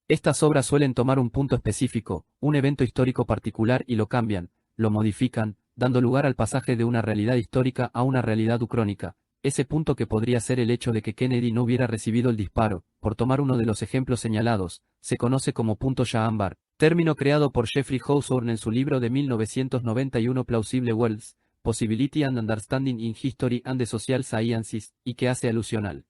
A: Estas obras suelen tomar un punto específico, un evento histórico particular y lo cambian, lo modifican, dando lugar al pasaje de una realidad histórica a una realidad ucrónica. Ese punto que podría ser el hecho de que Kennedy no hubiera recibido el disparo, por tomar uno de los ejemplos señalados, se conoce como punto Shahambhar, término creado por Jeffrey Hawthorne en su libro de 1991 Plausible Worlds, Possibility and Understanding in History and the Social Sciences, y que hace alusión al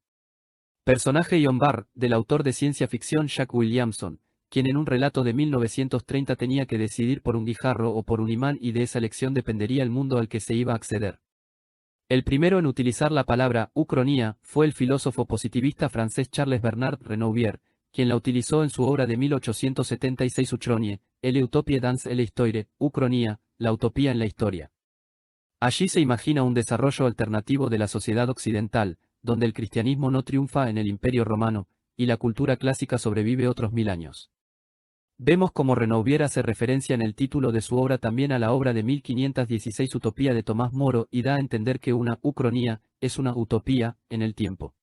A: personaje John Barr, del autor de ciencia ficción Jack Williamson, quien en un relato de 1930 tenía que decidir por un guijarro o por un imán y de esa elección dependería el mundo al que se iba a acceder. El primero en utilizar la palabra ucronía fue el filósofo positivista francés Charles Bernard Renouvier, quien la utilizó en su obra de 1876 Uchronie, Elle utopie dans l'histoire, ucronía, la utopía en la historia. Allí se imagina un desarrollo alternativo de la sociedad occidental, donde el cristianismo no triunfa en el Imperio Romano, y la cultura clásica sobrevive otros 1000 años. Vemos como Renouvier hace referencia en el título de su obra también a la obra de 1516 Utopía de Tomás Moro y da a entender que una ucronía es una utopía en el tiempo.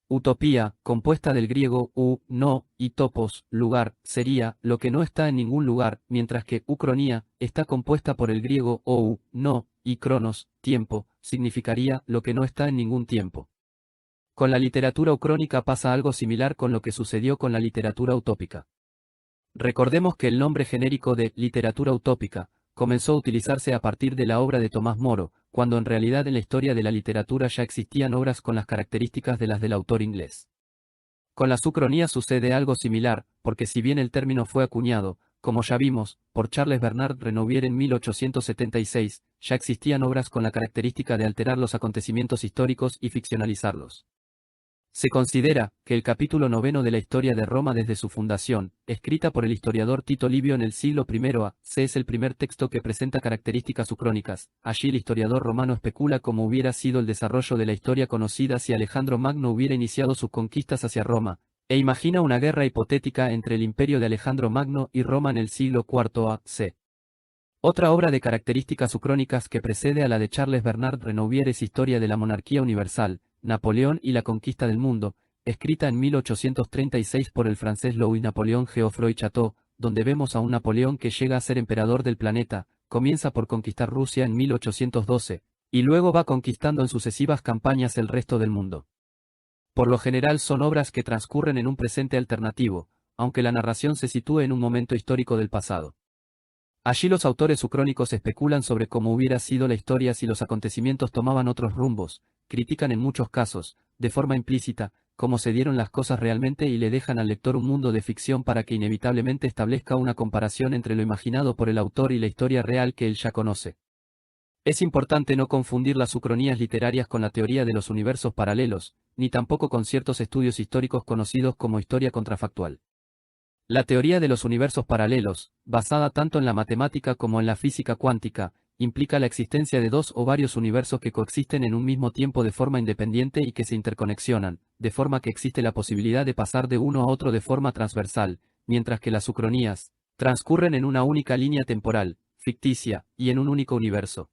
A: Utopía, compuesta del griego no, y topos, lugar, sería lo que no está en ningún lugar, mientras que ucronía está compuesta por el griego no, y cronos, tiempo, significaría lo que no está en ningún tiempo. Con la literatura ucrónica pasa algo similar con lo que sucedió con la literatura utópica. Recordemos que el nombre genérico de literatura utópica comenzó a utilizarse a partir de la obra de Tomás Moro, cuando en realidad en la historia de la literatura ya existían obras con las características de las del autor inglés. Con las ucronías sucede algo similar, porque si bien el término fue acuñado, como ya vimos, por Charles Bernard Renouvier en 1876, ya existían obras con la característica de alterar los acontecimientos históricos y ficcionalizarlos. Se considera que el capítulo 9 de la historia de Roma desde su fundación, escrita por el historiador Tito Livio en el siglo I a.C. es el primer texto que presenta características ucrónicas. Allí el historiador romano especula cómo hubiera sido el desarrollo de la historia conocida si Alejandro Magno hubiera iniciado sus conquistas hacia Roma, e imagina una guerra hipotética entre el imperio de Alejandro Magno y Roma en el siglo IV a.C. Otra obra de características ucrónicas que precede a la de Charles Bernard Renouvier es Historia de la Monarquía Universal, Napoleón y la conquista del mundo, escrita en 1836 por el francés Louis-Napoléon Geoffroy-Chateau, donde vemos a un Napoleón que llega a ser emperador del planeta, comienza por conquistar Rusia en 1812, y luego va conquistando en sucesivas campañas el resto del mundo. Por lo general son obras que transcurren en un presente alternativo, aunque la narración se sitúe en un momento histórico del pasado. Allí los autores ucrónicos especulan sobre cómo hubiera sido la historia si los acontecimientos tomaban otros rumbos, critican en muchos casos, de forma implícita, cómo se dieron las cosas realmente y le dejan al lector un mundo de ficción para que inevitablemente establezca una comparación entre lo imaginado por el autor y la historia real que él ya conoce. Es importante no confundir las ucronías literarias con la teoría de los universos paralelos, ni tampoco con ciertos estudios históricos conocidos como historia contrafactual. La teoría de los universos paralelos, basada tanto en la matemática como en la física cuántica, implica la existencia de dos o varios universos que coexisten en un mismo tiempo de forma independiente y que se interconexionan, de forma que existe la posibilidad de pasar de uno a otro de forma transversal, mientras que las ucronías transcurren en una única línea temporal, ficticia, y en un único universo.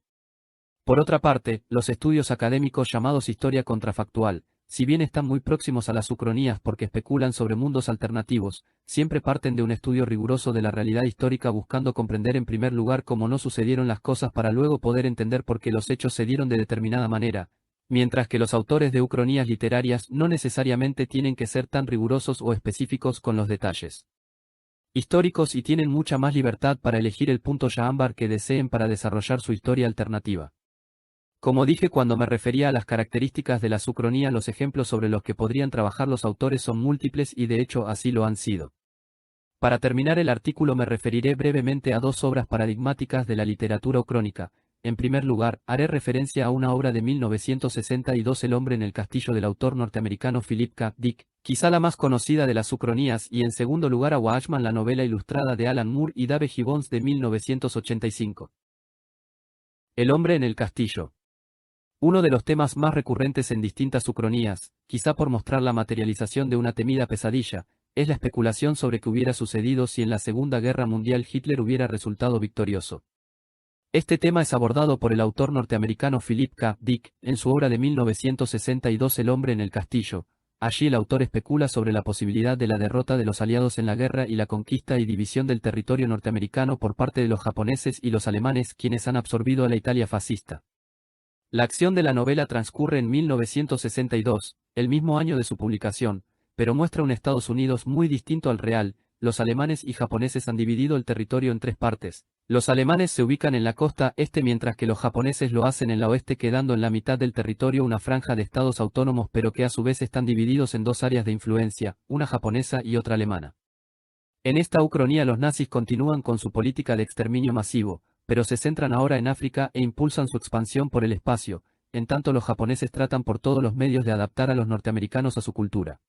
A: Por otra parte, los estudios académicos llamados historia contrafactual, si bien están muy próximos a las ucronías porque especulan sobre mundos alternativos, siempre parten de un estudio riguroso de la realidad histórica buscando comprender en primer lugar cómo no sucedieron las cosas para luego poder entender por qué los hechos se dieron de determinada manera, mientras que los autores de ucronías literarias no necesariamente tienen que ser tan rigurosos o específicos con los detalles históricos y tienen mucha más libertad para elegir el punto Shahambhar que deseen para desarrollar su historia alternativa. Como dije cuando me refería a las características de la ucronía, los ejemplos sobre los que podrían trabajar los autores son múltiples y de hecho así lo han sido. Para terminar el artículo me referiré brevemente a dos obras paradigmáticas de la literatura ucrónica. En primer lugar, haré referencia a una obra de 1962 El hombre en el castillo del autor norteamericano Philip K. Dick, quizá la más conocida de las ucronías, y en segundo lugar a Watchman, la novela ilustrada de Alan Moore y Dave Gibbons de 1985. El hombre en el castillo. Uno de los temas más recurrentes en distintas ucronías, quizá por mostrar la materialización de una temida pesadilla, es la especulación sobre qué hubiera sucedido si en la Segunda Guerra Mundial Hitler hubiera resultado victorioso. Este tema es abordado por el autor norteamericano Philip K. Dick, en su obra de 1962 El hombre en el castillo. Allí el autor especula sobre la posibilidad de la derrota de los aliados en la guerra y la conquista y división del territorio norteamericano por parte de los japoneses y los alemanes, quienes han absorbido a la Italia fascista. La acción de la novela transcurre en 1962, el mismo año de su publicación, pero muestra un Estados Unidos muy distinto al real. Los alemanes y japoneses han dividido el territorio en tres partes. Los alemanes se ubican en la costa este mientras que los japoneses lo hacen en la oeste, quedando en la mitad del territorio una franja de estados autónomos pero que a su vez están divididos en dos áreas de influencia, una japonesa y otra alemana. En esta ucronía los nazis continúan con su política de exterminio masivo, pero se centran ahora en África e impulsan su expansión por el espacio, en tanto los japoneses tratan por todos los medios de adaptar a los norteamericanos a su cultura.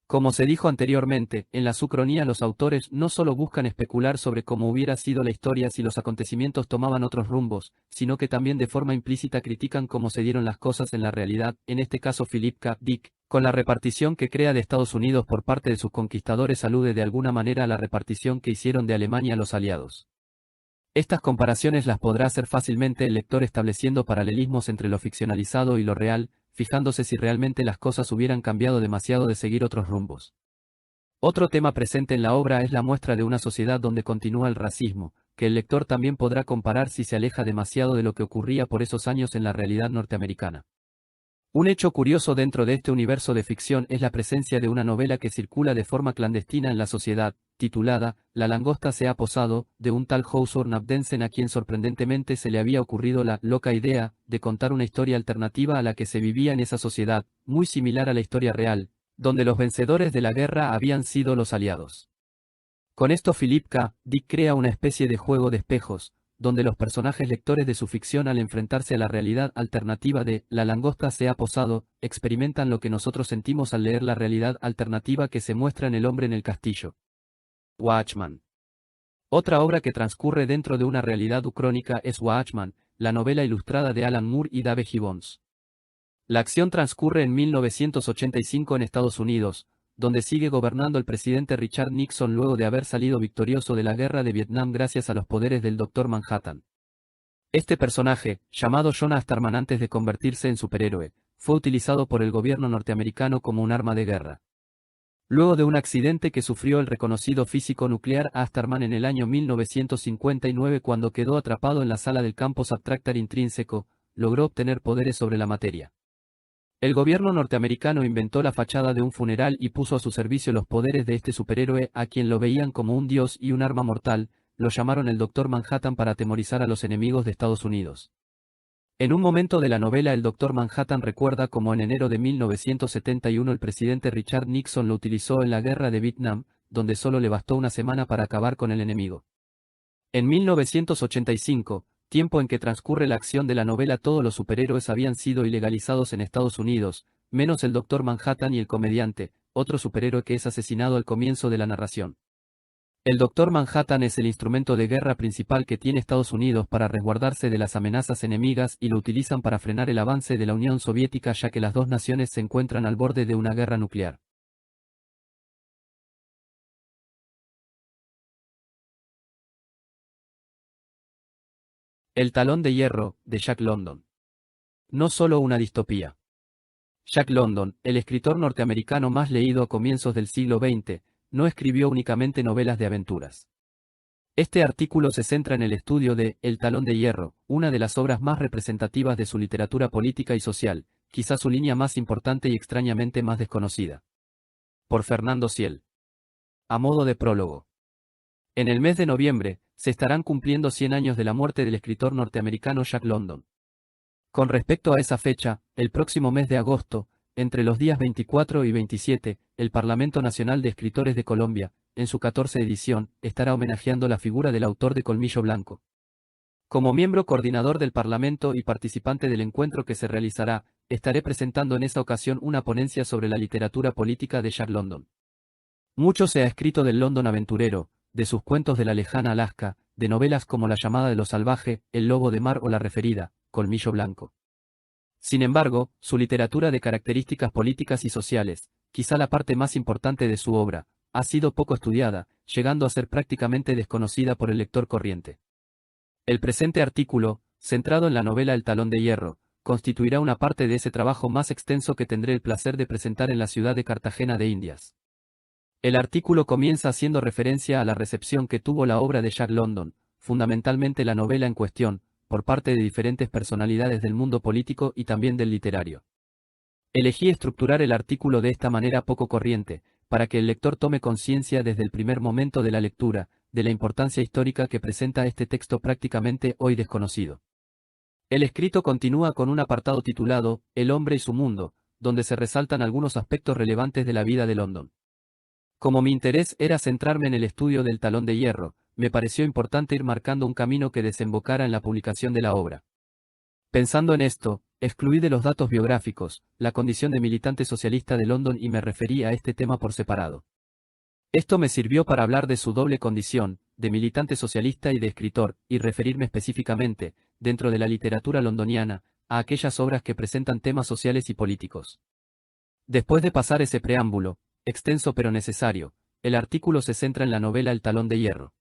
A: Como se dijo anteriormente, en la ucronía los autores no solo buscan especular sobre cómo hubiera sido la historia si los acontecimientos tomaban otros rumbos, sino que también de forma implícita critican cómo se dieron las cosas en la realidad, en este caso Philip K. Dick, con la repartición que crea de Estados Unidos por parte de sus conquistadores alude de alguna manera a la repartición que hicieron de Alemania a los aliados. Estas comparaciones las podrá hacer fácilmente el lector estableciendo paralelismos entre lo ficcionalizado y lo real, fijándose si realmente las cosas hubieran cambiado demasiado de seguir otros rumbos. Otro tema presente en la obra es la muestra de una sociedad donde continúa el racismo, que el lector también podrá comparar si se aleja demasiado de lo que ocurría por esos años en la realidad norteamericana. Un hecho curioso dentro de este universo de ficción es la presencia de una novela que circula de forma clandestina en la sociedad, titulada La langosta se ha posado, de un tal Hawthorne Abdensen a quien sorprendentemente se le había ocurrido la loca idea de contar una historia alternativa a la que se vivía en esa sociedad, muy similar a la historia real, donde los vencedores de la guerra habían sido los aliados. Con esto Philip K. Dick crea una especie de juego de espejos, donde los personajes lectores de su ficción al enfrentarse a la realidad alternativa de La langosta se ha posado, experimentan lo que nosotros sentimos al leer la realidad alternativa que se muestra en El hombre en el castillo. Watchman. Otra obra que transcurre dentro de una realidad ucrónica es Watchman, la novela ilustrada de Alan Moore y Dave Gibbons. La acción transcurre en 1985 en Estados Unidos, donde sigue gobernando el presidente Richard Nixon luego de haber salido victorioso de la guerra de Vietnam gracias a los poderes del Dr. Manhattan. Este personaje, llamado John Osterman antes de convertirse en superhéroe, fue utilizado por el gobierno norteamericano como un arma de guerra. Luego de un accidente que sufrió el reconocido físico nuclear Osterman en el año 1959 cuando quedó atrapado en la sala del campo subtractor intrínseco, logró obtener poderes sobre la materia. El gobierno norteamericano inventó la fachada de un funeral y puso a su servicio los poderes de este superhéroe a quien lo veían como un dios y un arma mortal, lo llamaron el Dr. Manhattan para atemorizar a los enemigos de Estados Unidos. En un momento de la novela el Dr. Manhattan recuerda cómo en enero de 1971 el presidente Richard Nixon lo utilizó en la guerra de Vietnam, donde solo le bastó una semana para acabar con el enemigo. En 1985, tiempo en que transcurre la acción de la novela, todos los superhéroes habían sido ilegalizados en Estados Unidos, menos el Dr. Manhattan y el comediante, otro superhéroe que es asesinado al comienzo de la narración. El Dr. Manhattan es el instrumento de guerra principal que tiene Estados Unidos para resguardarse de las amenazas enemigas y lo utilizan para frenar el avance de la Unión Soviética ya que las dos naciones se encuentran al borde de una guerra nuclear. El talón de hierro, de Jack London. No solo una distopía. Jack London, el escritor norteamericano más leído a comienzos del siglo XX, no escribió únicamente novelas de aventuras. Este artículo se centra en el estudio de El talón de hierro, una de las obras más representativas de su literatura política y social, quizá su línea más importante y extrañamente más desconocida. Por Fernando Ciel. A modo de prólogo. En el mes de noviembre, se estarán cumpliendo 100 años de la muerte del escritor norteamericano Jack London. Con respecto a esa fecha, el próximo mes de agosto, entre los días 24 y 27, el Parlamento Nacional de Escritores de Colombia, en su 14ª edición, estará homenajeando la figura del autor de Colmillo Blanco. Como miembro coordinador del Parlamento y participante del encuentro que se realizará, estaré presentando en esa ocasión una ponencia sobre la literatura política de Jack London. Mucho se ha escrito del London aventurero, de sus cuentos de la lejana Alaska, de novelas como La llamada de lo salvaje, El lobo de mar o la referida, Colmillo Blanco. Sin embargo, su literatura de características políticas y sociales, quizá la parte más importante de su obra, ha sido poco estudiada, llegando a ser prácticamente desconocida por el lector corriente. El presente artículo, centrado en la novela El Talón de Hierro, constituirá una parte de ese trabajo más extenso que tendré el placer de presentar en la ciudad de Cartagena de Indias. El artículo comienza haciendo referencia a la recepción que tuvo la obra de Jack London, fundamentalmente la novela en cuestión, por parte de diferentes personalidades del mundo político y también del literario. Elegí estructurar el artículo de esta manera poco corriente, para que el lector tome conciencia desde el primer momento de la lectura, de la importancia histórica que presenta este texto prácticamente hoy desconocido. El escrito continúa con un apartado titulado El hombre y su mundo, donde se resaltan algunos aspectos relevantes de la vida de London. Como mi interés era centrarme en el estudio del Talón de Hierro, me pareció importante ir marcando un camino que desembocara en la publicación de la obra. Pensando en esto, excluí de los datos biográficos la condición de militante socialista de London y me referí a este tema por separado. Esto me sirvió para hablar de su doble condición, de militante socialista y de escritor, y referirme específicamente, dentro de la literatura londoniana, a aquellas obras que presentan temas sociales y políticos. Después de pasar ese preámbulo, extenso pero necesario, el artículo se centra en la novela El Talón de Hierro.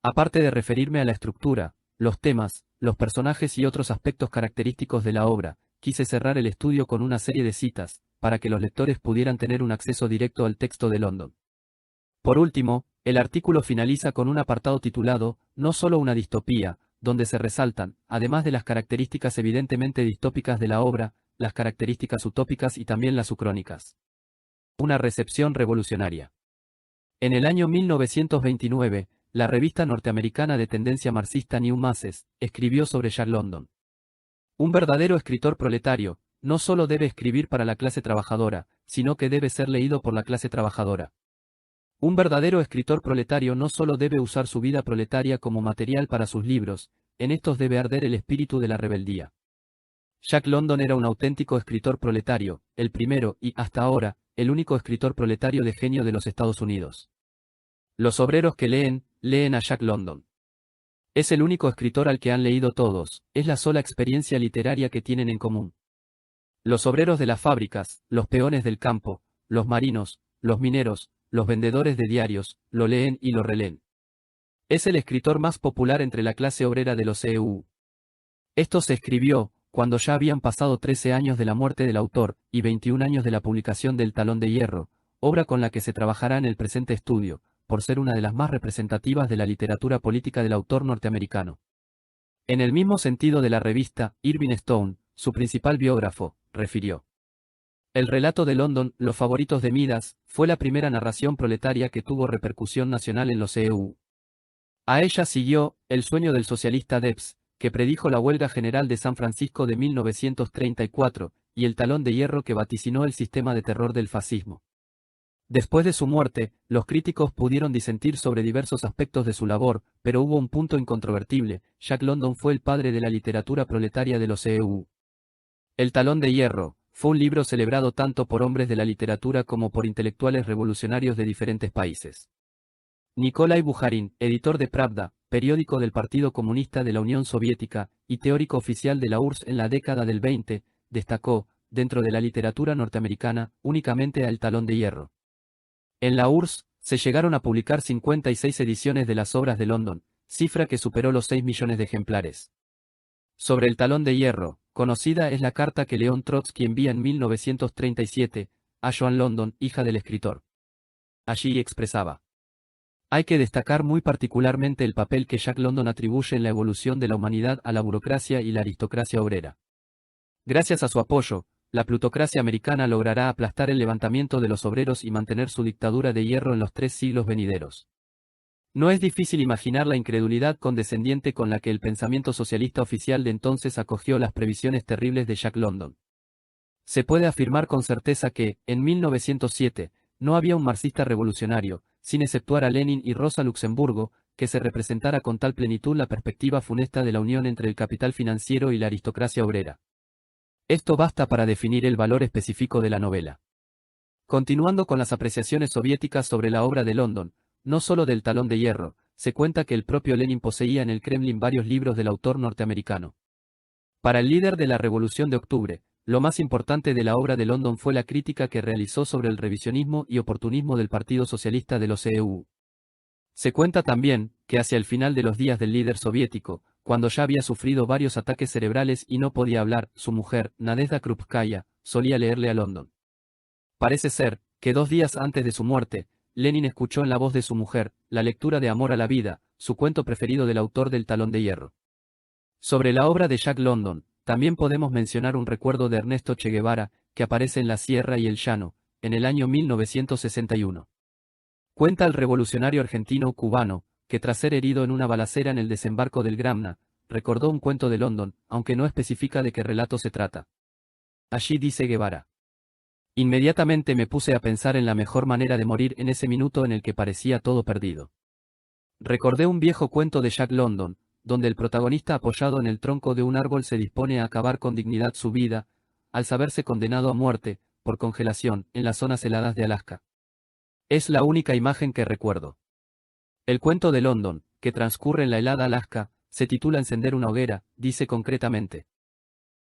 A: Aparte de referirme a la estructura, los temas, los personajes y otros aspectos característicos de la obra, quise cerrar el estudio con una serie de citas, para que los lectores pudieran tener un acceso directo al texto de London. Por último, el artículo finaliza con un apartado titulado No solo una distopía, donde se resaltan, además de las características evidentemente distópicas de la obra, las características utópicas y también las ucrónicas. Una recepción revolucionaria. En el año 1929, la revista norteamericana de tendencia marxista New Masses escribió sobre Jack London. Un verdadero escritor proletario, no solo debe escribir para la clase trabajadora, sino que debe ser leído por la clase trabajadora. Un verdadero escritor proletario no solo debe usar su vida proletaria como material para sus libros, en estos debe arder el espíritu de la rebeldía. Jack London era un auténtico escritor proletario, el primero y, hasta ahora, el único escritor proletario de genio de los Estados Unidos. Los obreros que leen a Jack London. Es el único escritor al que han leído todos, es la sola experiencia literaria que tienen en común. Los obreros de las fábricas, los peones del campo, los marinos, los mineros, los vendedores de diarios, lo leen y lo releen. Es el escritor más popular entre la clase obrera de los EU. Esto se escribió, cuando ya habían pasado 13 años de la muerte del autor, y 21 años de la publicación del Talón de Hierro, obra con la que se trabajará en el presente estudio, por ser una de las más representativas de la literatura política del autor norteamericano. En el mismo sentido de la revista, Irving Stone, su principal biógrafo, refirió. El relato de London, Los favoritos de Midas, fue la primera narración proletaria que tuvo repercusión nacional en los EU. A ella siguió, El sueño del socialista Debs, que predijo la huelga general de San Francisco de 1934, y El Talón de Hierro que vaticinó el sistema de terror del fascismo. Después de su muerte, los críticos pudieron disentir sobre diversos aspectos de su labor, pero hubo un punto incontrovertible: Jack London fue el padre de la literatura proletaria de los EU. El Talón de Hierro fue un libro celebrado tanto por hombres de la literatura como por intelectuales revolucionarios de diferentes países. Nikolai Bukharin, editor de Pravda, periódico del Partido Comunista de la Unión Soviética, y teórico oficial de la URSS en la década del 20, destacó, dentro de la literatura norteamericana, únicamente a El Talón de Hierro. En la URSS, se llegaron a publicar 56 ediciones de las obras de London, cifra que superó los 6 millones de ejemplares. Sobre El Talón de Hierro, conocida es la carta que León Trotsky envía en 1937, a Joan London, hija del escritor. Allí expresaba: hay que destacar muy particularmente el papel que Jack London atribuye en la evolución de la humanidad a la burocracia y la aristocracia obrera. Gracias a su apoyo, la plutocracia americana logrará aplastar el levantamiento de los obreros y mantener su dictadura de hierro en los 3 siglos venideros. No es difícil imaginar la incredulidad condescendiente con la que el pensamiento socialista oficial de entonces acogió las previsiones terribles de Jack London. Se puede afirmar con certeza que, en 1907, no había un marxista revolucionario, sin exceptuar a Lenin y Rosa Luxemburgo, que se representara con tal plenitud la perspectiva funesta de la unión entre el capital financiero y la aristocracia obrera. Esto basta para definir el valor específico de la novela. Continuando con las apreciaciones soviéticas sobre la obra de London, no solo del Talón de Hierro, se cuenta que el propio Lenin poseía en el Kremlin varios libros del autor norteamericano. Para el líder de la Revolución de Octubre, lo más importante de la obra de London fue la crítica que realizó sobre el revisionismo y oportunismo del Partido Socialista de los CEU. Se cuenta también, que hacia el final de los días del líder soviético, cuando ya había sufrido varios ataques cerebrales y no podía hablar, su mujer, Nadezhda Krupskaya, solía leerle a London. Parece ser, que 2 días antes de su muerte, Lenin escuchó en la voz de su mujer, la lectura de Amor a la vida, su cuento preferido del autor del Talón de Hierro. Sobre la obra de Jack London, también podemos mencionar un recuerdo de Ernesto Che Guevara, que aparece en La Sierra y el Llano, en el año 1961. Cuenta el revolucionario argentino-cubano, que tras ser herido en una balacera en el desembarco del Gramna, recordó un cuento de London, aunque no especifica de qué relato se trata. Allí dice Guevara: inmediatamente me puse a pensar en la mejor manera de morir en ese minuto en el que parecía todo perdido. Recordé un viejo cuento de Jack London, donde el protagonista apoyado en el tronco de un árbol se dispone a acabar con dignidad su vida, al saberse condenado a muerte, por congelación, en las zonas heladas de Alaska. Es la única imagen que recuerdo. El cuento de London, que transcurre en la helada Alaska, se titula Encender una hoguera, dice concretamente: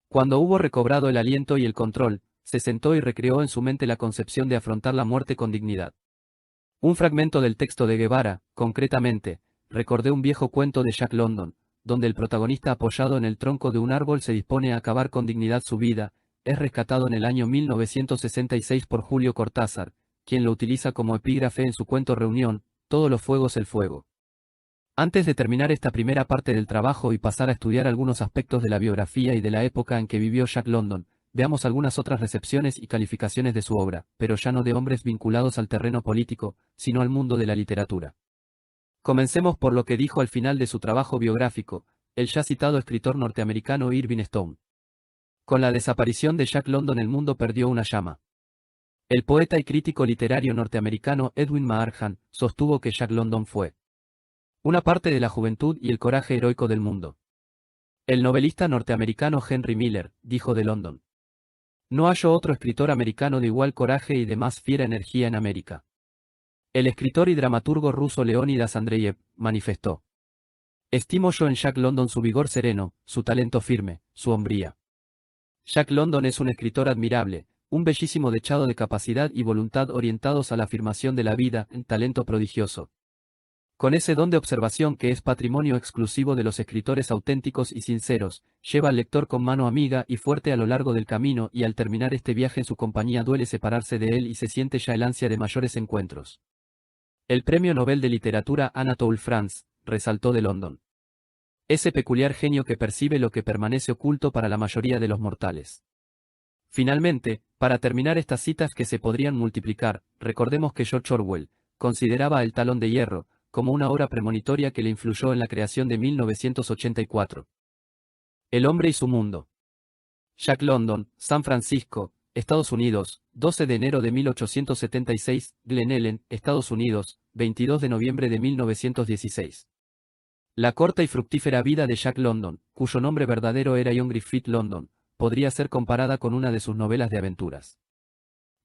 A: cuando hubo recobrado el aliento y el control, se sentó y recreó en su mente la concepción de afrontar la muerte con dignidad. Un fragmento del texto de Guevara, concretamente, recordé un viejo cuento de Jack London, donde el protagonista apoyado en el tronco de un árbol se dispone a acabar con dignidad su vida, es rescatado en el año 1966 por Julio Cortázar, quien lo utiliza como epígrafe en su cuento Reunión, Todos los fuegos el fuego. Antes de terminar esta primera parte del trabajo y pasar a estudiar algunos aspectos de la biografía y de la época en que vivió Jack London, veamos algunas otras recepciones y calificaciones de su obra, pero ya no de hombres vinculados al terreno político, sino al mundo de la literatura. Comencemos por lo que dijo al final de su trabajo biográfico, el ya citado escritor norteamericano Irving Stone. Con la desaparición de Jack London el mundo perdió una llama. El poeta y crítico literario norteamericano Edwin Maharjan sostuvo que Jack London fue una parte de la juventud y el coraje heroico del mundo. El novelista norteamericano Henry Miller dijo de London: no halló otro escritor americano de igual coraje y de más fiera energía en América. El escritor y dramaturgo ruso Leónidas Andreyev manifestó: estimo yo en Jack London su vigor sereno, su talento firme, su hombría. Jack London es un escritor admirable, un bellísimo dechado de capacidad y voluntad orientados a la afirmación de la vida, un talento prodigioso. Con ese don de observación que es patrimonio exclusivo de los escritores auténticos y sinceros, lleva al lector con mano amiga y fuerte a lo largo del camino y al terminar este viaje en su compañía duele separarse de él y se siente ya el ansia de mayores encuentros. El Premio Nobel de Literatura Anatole France resaltó de London: ese peculiar genio que percibe lo que permanece oculto para la mayoría de los mortales. Finalmente, para terminar estas citas que se podrían multiplicar, recordemos que George Orwell consideraba El Talón de Hierro como una obra premonitoria que le influyó en la creación de 1984. El hombre y su mundo. Jack London, San Francisco, Estados Unidos, 12 de enero de 1876, Glen Ellen, Estados Unidos, 22 de noviembre de 1916. La corta y fructífera vida de Jack London, cuyo nombre verdadero era John Griffith London, podría ser comparada con una de sus novelas de aventuras.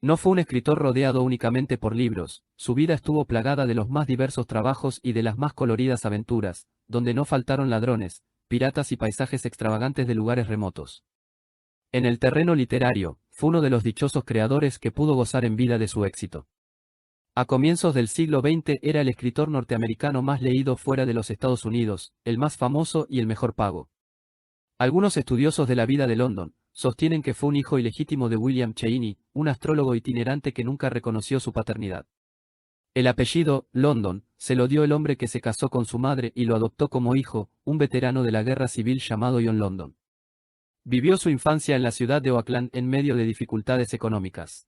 A: No fue un escritor rodeado únicamente por libros, su vida estuvo plagada de los más diversos trabajos y de las más coloridas aventuras, donde no faltaron ladrones, piratas y paisajes extravagantes de lugares remotos. En el terreno literario, fue uno de los dichosos creadores que pudo gozar en vida de su éxito. A comienzos del siglo XX era el escritor norteamericano más leído fuera de los Estados Unidos, el más famoso y el mejor pago. Algunos estudiosos de la vida de London sostienen que fue un hijo ilegítimo de William Cheney, un astrólogo itinerante que nunca reconoció su paternidad. El apellido, London, se lo dio el hombre que se casó con su madre y lo adoptó como hijo, un veterano de la guerra civil llamado John London. Vivió su infancia en la ciudad de Oakland en medio de dificultades económicas.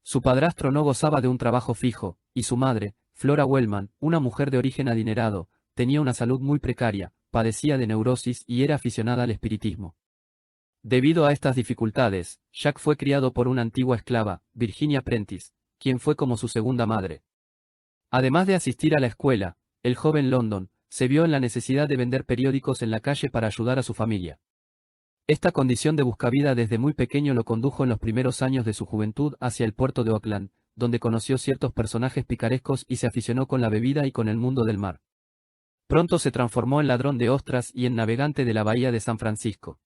A: Su padrastro no gozaba de un trabajo fijo, y su madre, Flora Wellman, una mujer de origen adinerado, tenía una salud muy precaria, padecía de neurosis y era aficionada al espiritismo. Debido a estas dificultades, Jack fue criado por una antigua esclava, Virginia Prentice, quien fue como su segunda madre. Además de asistir a la escuela, el joven London se vio en la necesidad de vender periódicos en la calle para ayudar a su familia. Esta condición de buscavida desde muy pequeño lo condujo en los primeros años de su juventud hacia el puerto de Oakland, donde conoció ciertos personajes picarescos y se aficionó con la bebida y con el mundo del mar. Pronto se transformó en ladrón de ostras y en navegante de la bahía de San Francisco.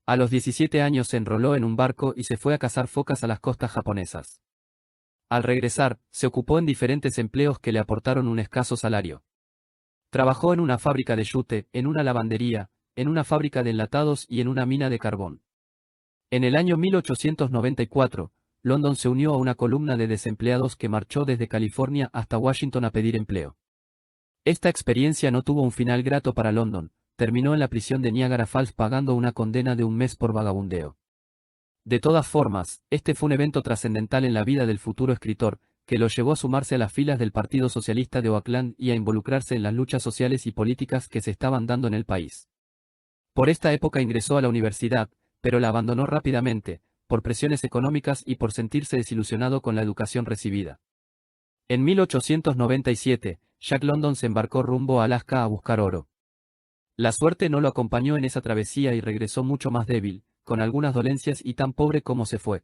A: A los 17 años se enroló en un barco y se fue a cazar focas a las costas japonesas. Al regresar, se ocupó en diferentes empleos que le aportaron un escaso salario. Trabajó en una fábrica de yute, en una lavandería, en una fábrica de enlatados y en una mina de carbón. En el año 1894, London se unió a una columna de desempleados que marchó desde California hasta Washington a pedir empleo. Esta experiencia no tuvo un final grato para London, terminó en la prisión de Niagara Falls pagando una condena de un mes por vagabundeo. De todas formas, este fue un evento trascendental en la vida del futuro escritor, que lo llevó a sumarse a las filas del Partido Socialista de Oakland y a involucrarse en las luchas sociales y políticas que se estaban dando en el país. Por esta época ingresó a la universidad, pero la abandonó rápidamente, por presiones económicas y por sentirse desilusionado con la educación recibida. En 1897, Jack London se embarcó rumbo a Alaska a buscar oro. La suerte no lo acompañó en esa travesía y regresó mucho más débil, con algunas dolencias y tan pobre como se fue.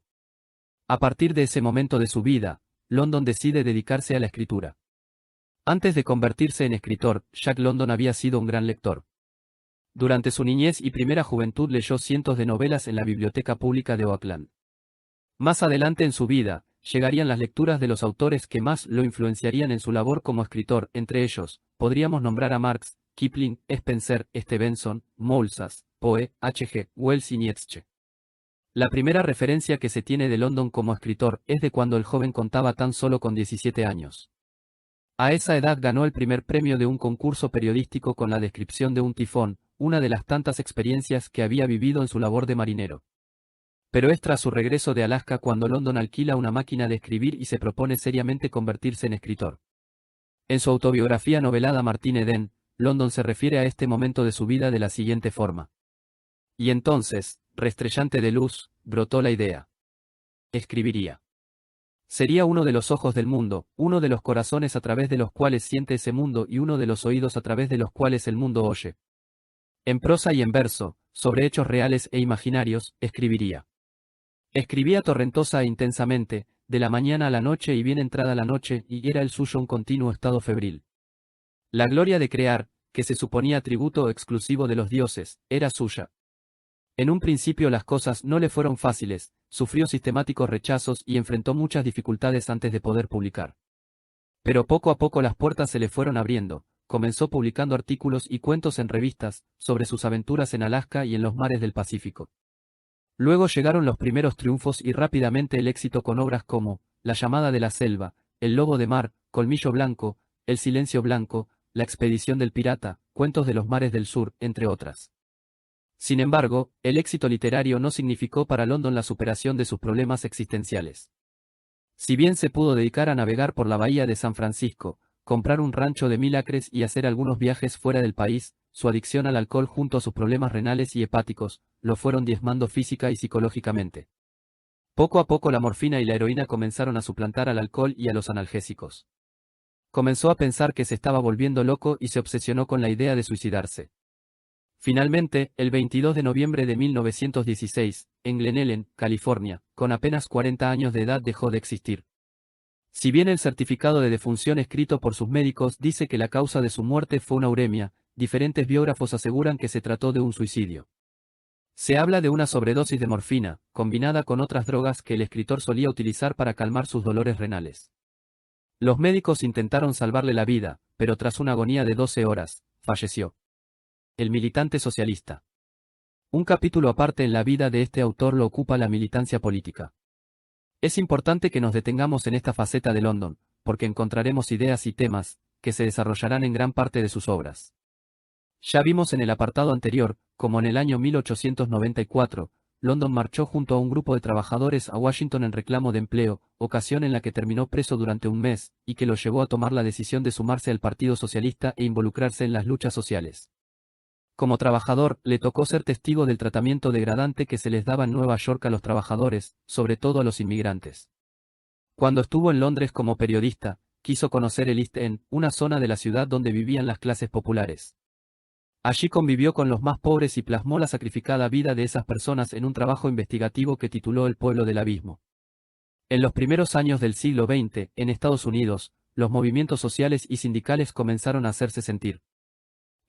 A: A partir de ese momento de su vida, London decide dedicarse a la escritura. Antes de convertirse en escritor, Jack London había sido un gran lector. Durante su niñez y primera juventud leyó cientos de novelas en la biblioteca pública de Oakland. Más adelante en su vida, llegarían las lecturas de los autores que más lo influenciarían en su labor como escritor, entre ellos, podríamos nombrar a Marx, Kipling, Spencer, Stevenson, Moussas, Poe, H.G. Wells y Nietzsche. La primera referencia que se tiene de London como escritor es de cuando el joven contaba tan solo con 17 años. A esa edad ganó el primer premio de un concurso periodístico con la descripción de un tifón, una de las tantas experiencias que había vivido en su labor de marinero. Pero es tras su regreso de Alaska cuando London alquila una máquina de escribir y se propone seriamente convertirse en escritor. En su autobiografía novelada Martin Eden, London se refiere a este momento de su vida de la siguiente forma. Y entonces, restrellante de luz, brotó la idea. Escribiría. Sería uno de los ojos del mundo, uno de los corazones a través de los cuales siente ese mundo y uno de los oídos a través de los cuales el mundo oye. En prosa y en verso, sobre hechos reales e imaginarios, escribiría. Escribía torrentosa e intensamente, de la mañana a la noche y bien entrada la noche, y era el suyo un continuo estado febril. La gloria de crear, que se suponía atributo exclusivo de los dioses, era suya. En un principio las cosas no le fueron fáciles, sufrió sistemáticos rechazos y enfrentó muchas dificultades antes de poder publicar. Pero poco a poco las puertas se le fueron abriendo, comenzó publicando artículos y cuentos en revistas, sobre sus aventuras en Alaska y en los mares del Pacífico. Luego llegaron los primeros triunfos y rápidamente el éxito con obras como La llamada de la selva, El lobo de mar, Colmillo blanco, El silencio blanco, La expedición del pirata, Cuentos de los mares del sur, entre otras. Sin embargo, el éxito literario no significó para London la superación de sus problemas existenciales. Si bien se pudo dedicar a navegar por la bahía de San Francisco, comprar un rancho de 1000 acres y hacer algunos viajes fuera del país, su adicción al alcohol junto a sus problemas renales y hepáticos, lo fueron diezmando física y psicológicamente. Poco a poco la morfina y la heroína comenzaron a suplantar al alcohol y a los analgésicos. Comenzó a pensar que se estaba volviendo loco y se obsesionó con la idea de suicidarse. Finalmente, el 22 de noviembre de 1916, en Glen Ellen, California, con apenas 40 años de edad dejó de existir. Si bien el certificado de defunción escrito por sus médicos dice que la causa de su muerte fue una uremia, diferentes biógrafos aseguran que se trató de un suicidio. Se habla de una sobredosis de morfina, combinada con otras drogas que el escritor solía utilizar para calmar sus dolores renales. Los médicos intentaron salvarle la vida, pero tras una agonía de 12 horas, falleció. El militante socialista. Un capítulo aparte en la vida de este autor lo ocupa la militancia política. Es importante que nos detengamos en esta faceta de London, porque encontraremos ideas y temas, que se desarrollarán en gran parte de sus obras. Ya vimos en el apartado anterior, como en el año 1894, London marchó junto a un grupo de trabajadores a Washington en reclamo de empleo, ocasión en la que terminó preso durante un mes, y que lo llevó a tomar la decisión de sumarse al Partido Socialista e involucrarse en las luchas sociales. Como trabajador, le tocó ser testigo del tratamiento degradante que se les daba en Nueva York a los trabajadores, sobre todo a los inmigrantes. Cuando estuvo en Londres como periodista, quiso conocer el East End, una zona de la ciudad donde vivían las clases populares. Allí convivió con los más pobres y plasmó la sacrificada vida de esas personas en un trabajo investigativo que tituló El pueblo del abismo. En los primeros años del siglo XX, en Estados Unidos, los movimientos sociales y sindicales comenzaron a hacerse sentir.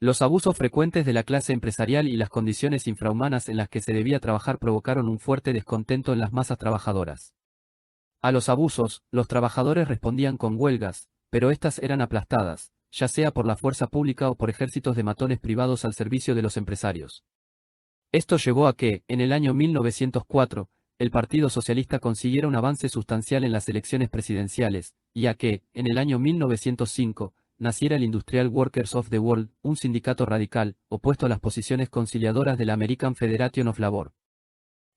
A: Los abusos frecuentes de la clase empresarial y las condiciones infrahumanas en las que se debía trabajar provocaron un fuerte descontento en las masas trabajadoras. A los abusos, los trabajadores respondían con huelgas, pero estas eran aplastadas, ya sea por la fuerza pública o por ejércitos de matones privados al servicio de los empresarios. Esto llevó a que, en el año 1904, el Partido Socialista consiguiera un avance sustancial en las elecciones presidenciales, y a que, en el año 1905, naciera el Industrial Workers of the World, un sindicato radical, opuesto a las posiciones conciliadoras de la American Federation of Labor.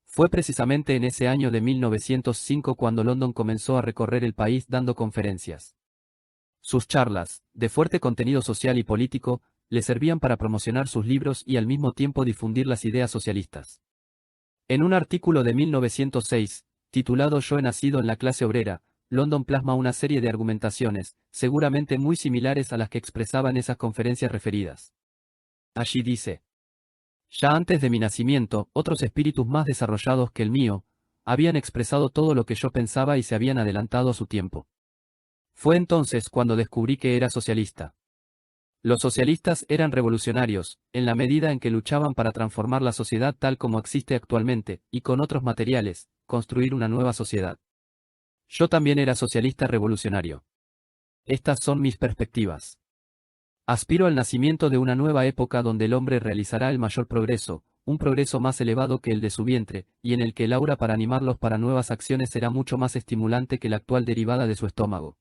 A: Fue precisamente en ese año de 1905 cuando London comenzó a recorrer el país dando conferencias. Sus charlas, de fuerte contenido social y político, le servían para promocionar sus libros y al mismo tiempo difundir las ideas socialistas. En un artículo de 1906, titulado Yo he nacido en la clase obrera, London plasma una serie de argumentaciones, seguramente muy similares a las que expresaba en esas conferencias referidas. Allí dice: ya antes de mi nacimiento, otros espíritus más desarrollados que el mío, habían expresado todo lo que yo pensaba y se habían adelantado a su tiempo. Fue entonces cuando descubrí que era socialista. Los socialistas eran revolucionarios, en la medida en que luchaban para transformar la sociedad tal como existe actualmente, y con otros materiales, construir una nueva sociedad. Yo también era socialista revolucionario. Estas son mis perspectivas. Aspiro al nacimiento de una nueva época donde el hombre realizará el mayor progreso, un progreso más elevado que el de su vientre, y en el que el aura para animarlos para nuevas acciones será mucho más estimulante que la actual derivada de su estómago.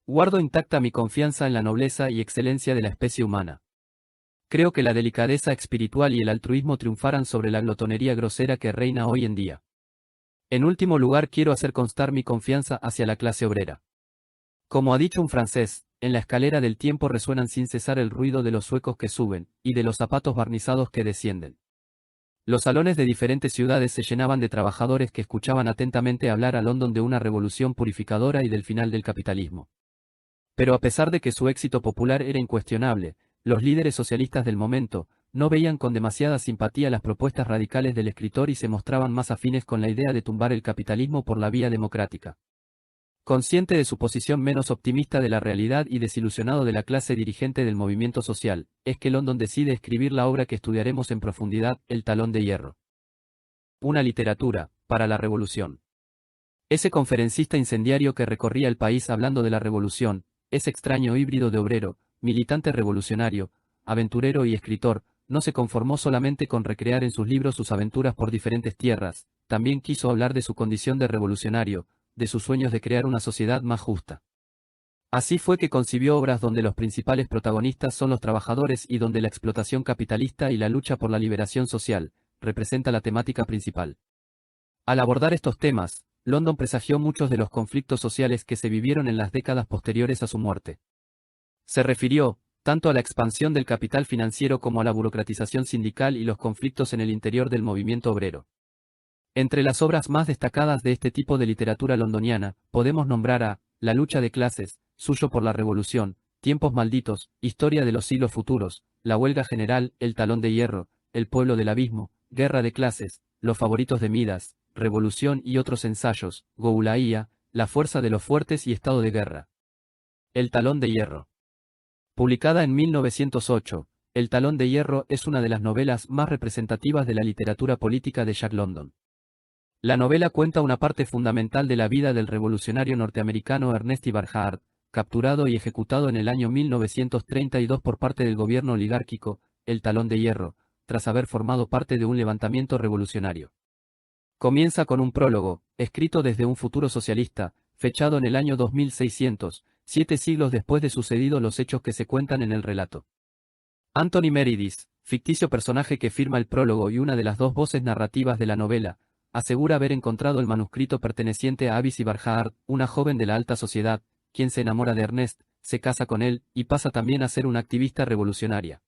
A: Guardo intacta mi confianza en la nobleza y excelencia de la especie humana. Creo que la delicadeza espiritual y el altruismo triunfarán sobre la glotonería grosera que reina hoy en día. En último lugar, quiero hacer constar mi confianza hacia la clase obrera. Como ha dicho un francés, en la escalera del tiempo resuenan sin cesar el ruido de los zuecos que suben, y de los zapatos barnizados que descienden. Los salones de diferentes ciudades se llenaban de trabajadores que escuchaban atentamente hablar a London de una revolución purificadora y del final del capitalismo. Pero a pesar de que su éxito popular era incuestionable, los líderes socialistas del momento no veían con demasiada simpatía las propuestas radicales del escritor y se mostraban más afines con la idea de tumbar el capitalismo por la vía democrática. Consciente de su posición menos optimista de la realidad y desilusionado de la clase dirigente del movimiento social, es que London decide escribir la obra que estudiaremos en profundidad, El Talón de Hierro. Una literatura, para la revolución. Ese conferencista incendiario que recorría el país hablando de la revolución, ese extraño híbrido de obrero, militante revolucionario, aventurero y escritor, no se conformó solamente con recrear en sus libros sus aventuras por diferentes tierras, también quiso hablar de su condición de revolucionario, de sus sueños de crear una sociedad más justa. Así fue que concibió obras donde los principales protagonistas son los trabajadores y donde la explotación capitalista y la lucha por la liberación social representa la temática principal. Al abordar estos temas, London presagió muchos de los conflictos sociales que se vivieron en las décadas posteriores a su muerte. Se refirió, tanto a la expansión del capital financiero como a la burocratización sindical y los conflictos en el interior del movimiento obrero. Entre las obras más destacadas de este tipo de literatura londoniana, podemos nombrar a La lucha de clases, Suyo por la revolución, Tiempos malditos, Historia de los siglos futuros, La huelga general, El talón de hierro, El pueblo del abismo, Guerra de clases, Los favoritos de Midas, Revolución y otros ensayos, Goulaía, La fuerza de los fuertes y estado de guerra. El talón de hierro. Publicada en 1908, El talón de hierro es una de las novelas más representativas de la literatura política de Jack London. La novela cuenta una parte fundamental de la vida del revolucionario norteamericano Ernest Everhart, capturado y ejecutado en el año 1932 por parte del gobierno oligárquico, el Talón de Hierro, tras haber formado parte de un levantamiento revolucionario. Comienza con un prólogo, escrito desde un futuro socialista, fechado en el año 2600, 7 siglos después de sucedidos los hechos que se cuentan en el relato. Anthony Meredith, ficticio personaje que firma el prólogo y una de las dos voces narrativas de la novela, asegura haber encontrado el manuscrito perteneciente a Avis Everhart, una joven de la alta sociedad, quien se enamora de Ernest, se casa con él, y pasa también a ser una activista revolucionaria.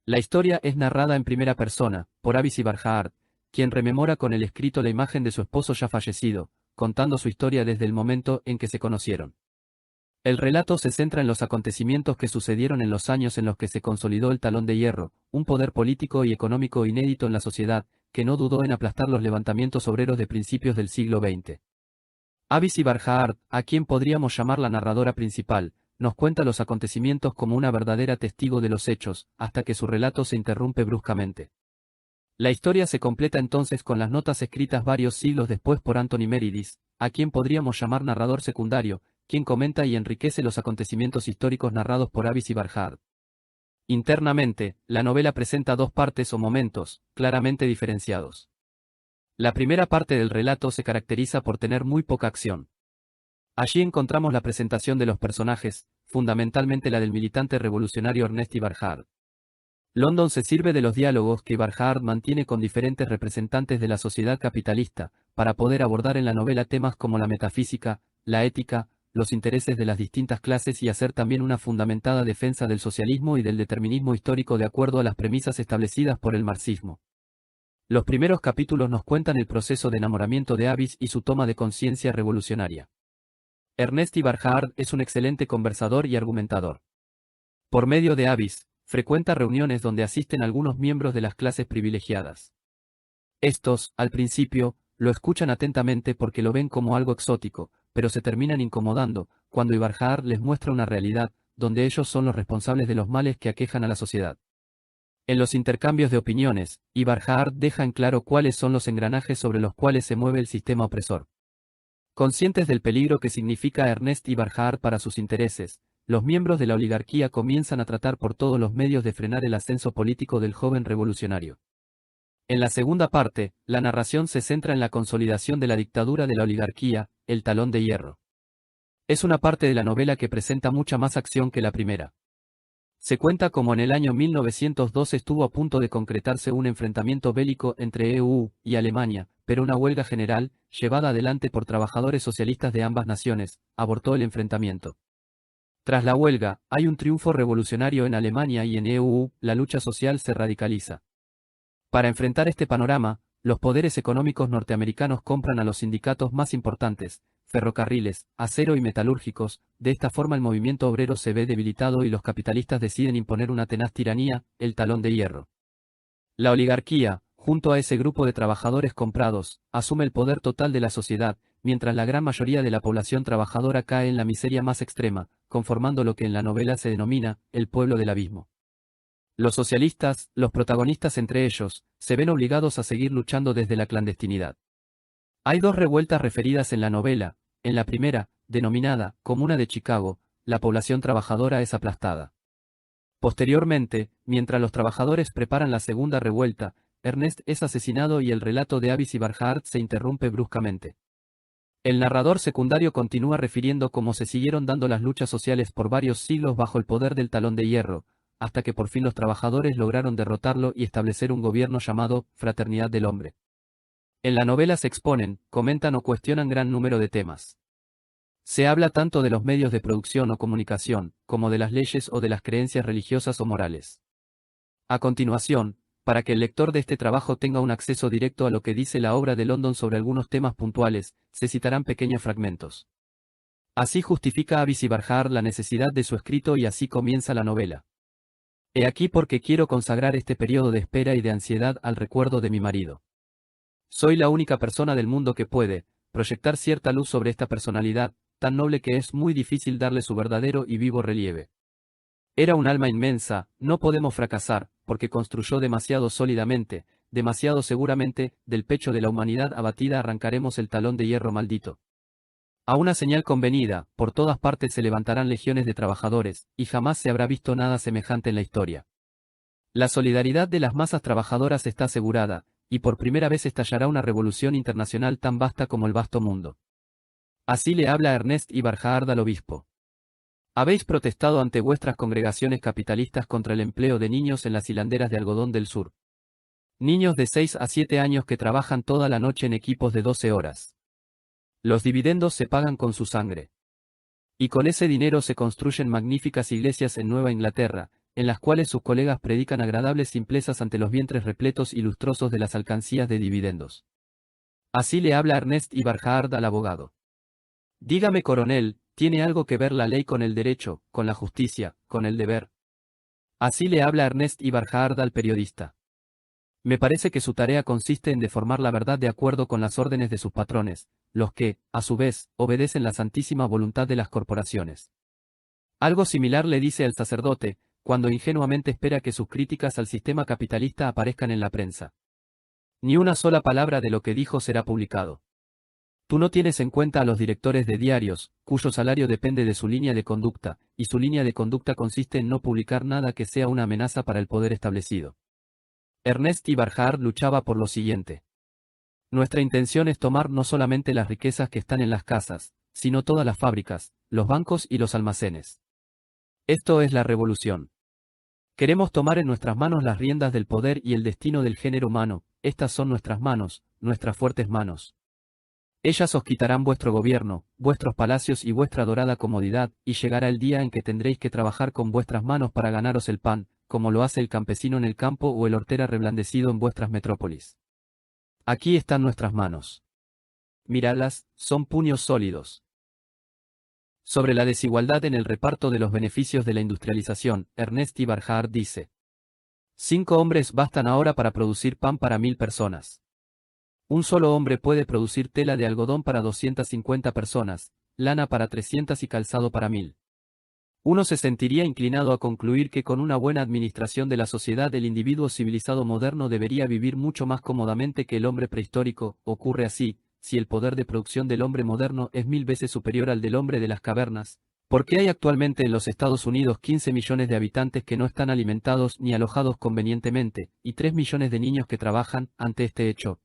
A: La historia es narrada en primera persona, por Avis Everhart, quien rememora con el escrito la imagen de su esposo ya fallecido, contando su historia desde el momento en que se conocieron. El relato se centra en los acontecimientos que sucedieron en los años en los que se consolidó el Talón de Hierro, un poder político y económico inédito en la sociedad, que no dudó en aplastar los levantamientos obreros de principios del siglo XX. Avis Everhart, a quien podríamos llamar la narradora principal, nos cuenta los acontecimientos como una verdadera testigo de los hechos, hasta que su relato se interrumpe bruscamente. La historia se completa entonces con las notas escritas varios siglos después por Anthony Meredith, a quien podríamos llamar narrador secundario, quien comenta y enriquece los acontecimientos históricos narrados por Avis y Barhart. Internamente, la novela presenta dos partes o momentos, claramente diferenciados. La primera parte del relato se caracteriza por tener muy poca acción. Allí encontramos la presentación de los personajes, fundamentalmente la del militante revolucionario Ernest Barhart. London se sirve de los diálogos que Barhart mantiene con diferentes representantes de la sociedad capitalista, para poder abordar en la novela temas como la metafísica, la ética, los intereses de las distintas clases y hacer también una fundamentada defensa del socialismo y del determinismo histórico de acuerdo a las premisas establecidas por el marxismo. Los primeros capítulos nos cuentan el proceso de enamoramiento de Avis y su toma de conciencia revolucionaria. Ernest Barhart es un excelente conversador y argumentador. Por medio de Avis, frecuenta reuniones donde asisten algunos miembros de las clases privilegiadas. Estos, al principio, lo escuchan atentamente porque lo ven como algo exótico, pero se terminan incomodando, cuando Barhart les muestra una realidad, donde ellos son los responsables de los males que aquejan a la sociedad. En los intercambios de opiniones, Barhart deja en claro cuáles son los engranajes sobre los cuales se mueve el sistema opresor. Conscientes del peligro que significa Ernest Barhart para sus intereses, los miembros de la oligarquía comienzan a tratar por todos los medios de frenar el ascenso político del joven revolucionario. En la segunda parte, la narración se centra en la consolidación de la dictadura de la oligarquía, el Talón de Hierro. Es una parte de la novela que presenta mucha más acción que la primera. Se cuenta como en el año 1902 estuvo a punto de concretarse un enfrentamiento bélico entre EU y Alemania, pero una huelga general, llevada adelante por trabajadores socialistas de ambas naciones, abortó el enfrentamiento. Tras la huelga, hay un triunfo revolucionario en Alemania y en EU, la lucha social se radicaliza. Para enfrentar este panorama, los poderes económicos norteamericanos compran a los sindicatos más importantes, ferrocarriles, acero y metalúrgicos, de esta forma el movimiento obrero se ve debilitado y los capitalistas deciden imponer una tenaz tiranía, el Talón de Hierro. La oligarquía, junto a ese grupo de trabajadores comprados, asume el poder total de la sociedad, mientras la gran mayoría de la población trabajadora cae en la miseria más extrema, conformando lo que en la novela se denomina, el pueblo del abismo. Los socialistas, los protagonistas entre ellos, se ven obligados a seguir luchando desde la clandestinidad. Hay dos revueltas referidas en la novela. En la primera, denominada Comuna de Chicago, la población trabajadora es aplastada. Posteriormente, mientras los trabajadores preparan la segunda revuelta, Ernest es asesinado y el relato de Avis y Barhart se interrumpe bruscamente. El narrador secundario continúa refiriendo cómo se siguieron dando las luchas sociales por varios siglos bajo el poder del Talón de Hierro, hasta que por fin los trabajadores lograron derrotarlo y establecer un gobierno llamado Fraternidad del Hombre. En la novela se exponen, comentan o cuestionan gran número de temas. Se habla tanto de los medios de producción o comunicación, como de las leyes o de las creencias religiosas o morales. A continuación, para que el lector de este trabajo tenga un acceso directo a lo que dice la obra de London sobre algunos temas puntuales, se citarán pequeños fragmentos. Así justifica Avis y Barhart la necesidad de su escrito y así comienza la novela. He aquí porque quiero consagrar este periodo de espera y de ansiedad al recuerdo de mi marido. Soy la única persona del mundo que puede proyectar cierta luz sobre esta personalidad, tan noble que es muy difícil darle su verdadero y vivo relieve. Era un alma inmensa, no podemos fracasar, porque construyó demasiado sólidamente, demasiado seguramente, del pecho de la humanidad abatida arrancaremos el talón de hierro maldito. A una señal convenida, por todas partes se levantarán legiones de trabajadores, y jamás se habrá visto nada semejante en la historia. La solidaridad de las masas trabajadoras está asegurada, y por primera vez estallará una revolución internacional tan vasta como el vasto mundo. Así le habla Ernest Barhart al obispo. Habéis protestado ante vuestras congregaciones capitalistas contra el empleo de niños en las hilanderas de algodón del sur. Niños de 6 a 7 años que trabajan toda la noche en equipos de 12 horas. Los dividendos se pagan con su sangre. Y con ese dinero se construyen magníficas iglesias en Nueva Inglaterra, en las cuales sus colegas predican agradables simplezas ante los vientres repletos y lustrosos de las alcancías de dividendos. Así le habla Ernest Barhart al abogado. Dígame, coronel, ¿tiene algo que ver la ley con el derecho, con la justicia, con el deber? Así le habla Ernest Barhart al periodista. Me parece que su tarea consiste en deformar la verdad de acuerdo con las órdenes de sus patrones, los que, a su vez, obedecen la santísima voluntad de las corporaciones. Algo similar le dice el sacerdote, cuando ingenuamente espera que sus críticas al sistema capitalista aparezcan en la prensa. Ni una sola palabra de lo que dijo será publicado. Tú no tienes en cuenta a los directores de diarios, cuyo salario depende de su línea de conducta, y su línea de conducta consiste en no publicar nada que sea una amenaza para el poder establecido. Ernest Iberhard luchaba por lo siguiente. Nuestra intención es tomar no solamente las riquezas que están en las casas, sino todas las fábricas, los bancos y los almacenes. Esto es la revolución. Queremos tomar en nuestras manos las riendas del poder y el destino del género humano. Estas son nuestras manos, nuestras fuertes manos. Ellas os quitarán vuestro gobierno, vuestros palacios y vuestra dorada comodidad, y llegará el día en que tendréis que trabajar con vuestras manos para ganaros el pan, como lo hace el campesino en el campo o el hortera reblandecido en vuestras metrópolis. Aquí están nuestras manos. Miradlas, son puños sólidos. Sobre la desigualdad en el reparto de los beneficios de la industrialización, Ernest Iberhard dice: 5 hombres bastan ahora para producir pan para 1000 personas. Un solo hombre puede producir tela de algodón para 250 personas, lana para 300 y calzado para 1000. Uno se sentiría inclinado a concluir que con una buena administración de la sociedad el individuo civilizado moderno debería vivir mucho más cómodamente que el hombre prehistórico. Ocurre así, si el poder de producción del hombre moderno es 1000 veces superior al del hombre de las cavernas. ¿Por qué hay actualmente en los Estados Unidos 15 millones de habitantes que no están alimentados ni alojados convenientemente, y 3 millones de niños que trabajan? Ante este hecho,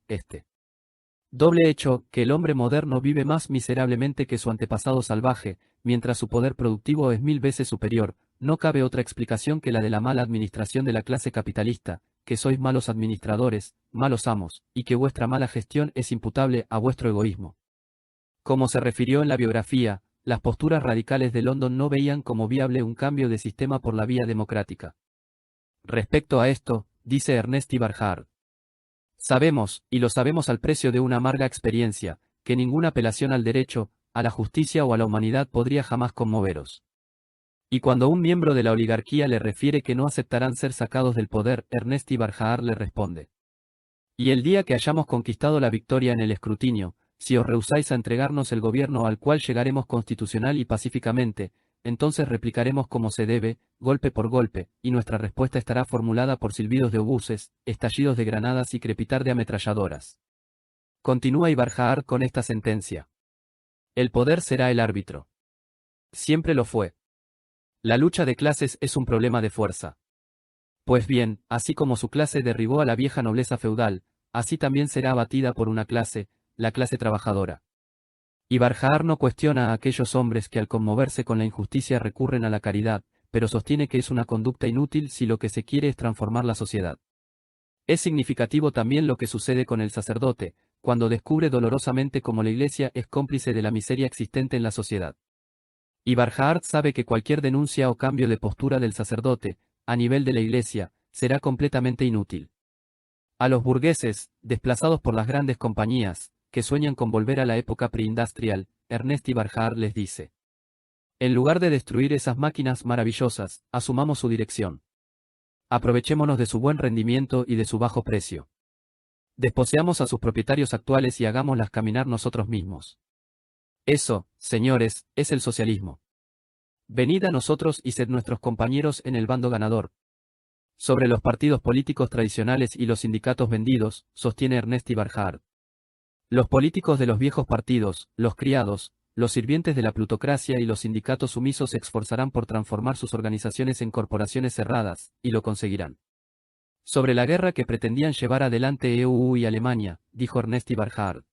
A: doble hecho, que el hombre moderno vive más miserablemente que su antepasado salvaje, mientras su poder productivo es 1000 veces superior, no cabe otra explicación que la de la mala administración de la clase capitalista, que sois malos administradores, malos amos, y que vuestra mala gestión es imputable a vuestro egoísmo. Como se refirió en la biografía, las posturas radicales de London no veían como viable un cambio de sistema por la vía democrática. Respecto a esto, dice Ernest Iberhard: sabemos, y lo sabemos al precio de una amarga experiencia, que ninguna apelación al derecho, a la justicia o a la humanidad podría jamás conmoveros. Y cuando un miembro de la oligarquía le refiere que no aceptarán ser sacados del poder, Ernest Iberhard le responde: y el día que hayamos conquistado la victoria en el escrutinio, si os rehusáis a entregarnos el gobierno al cual llegaremos constitucional y pacíficamente, entonces replicaremos como se debe, golpe por golpe, y nuestra respuesta estará formulada por silbidos de obuses, estallidos de granadas y crepitar de ametralladoras. Continúa Iberhard con esta sentencia: el poder será el árbitro. Siempre lo fue. La lucha de clases es un problema de fuerza. Pues bien, así como su clase derribó a la vieja nobleza feudal, así también será abatida por una clase, la clase trabajadora. Iberhard no cuestiona a aquellos hombres que al conmoverse con la injusticia recurren a la caridad, pero sostiene que es una conducta inútil si lo que se quiere es transformar la sociedad. Es significativo también lo que sucede con el sacerdote, cuando descubre dolorosamente cómo la Iglesia es cómplice de la miseria existente en la sociedad. Iberhard sabe que cualquier denuncia o cambio de postura del sacerdote, a nivel de la Iglesia, será completamente inútil. A los burgueses, desplazados por las grandes compañías, que sueñan con volver a la época preindustrial, Ernest Iberhard les dice: en lugar de destruir esas máquinas maravillosas, asumamos su dirección. Aprovechémonos de su buen rendimiento y de su bajo precio. Desposeamos a sus propietarios actuales y hagámoslas caminar nosotros mismos. Eso, señores, es el socialismo. Venid a nosotros y sed nuestros compañeros en el bando ganador. Sobre los partidos políticos tradicionales y los sindicatos vendidos, sostiene Ernest Iberhard: los políticos de los viejos partidos, los criados, los sirvientes de la plutocracia y los sindicatos sumisos se esforzarán por transformar sus organizaciones en corporaciones cerradas, y lo conseguirán. Sobre la guerra que pretendían llevar adelante EU y Alemania, dijo Ernest Iberhard: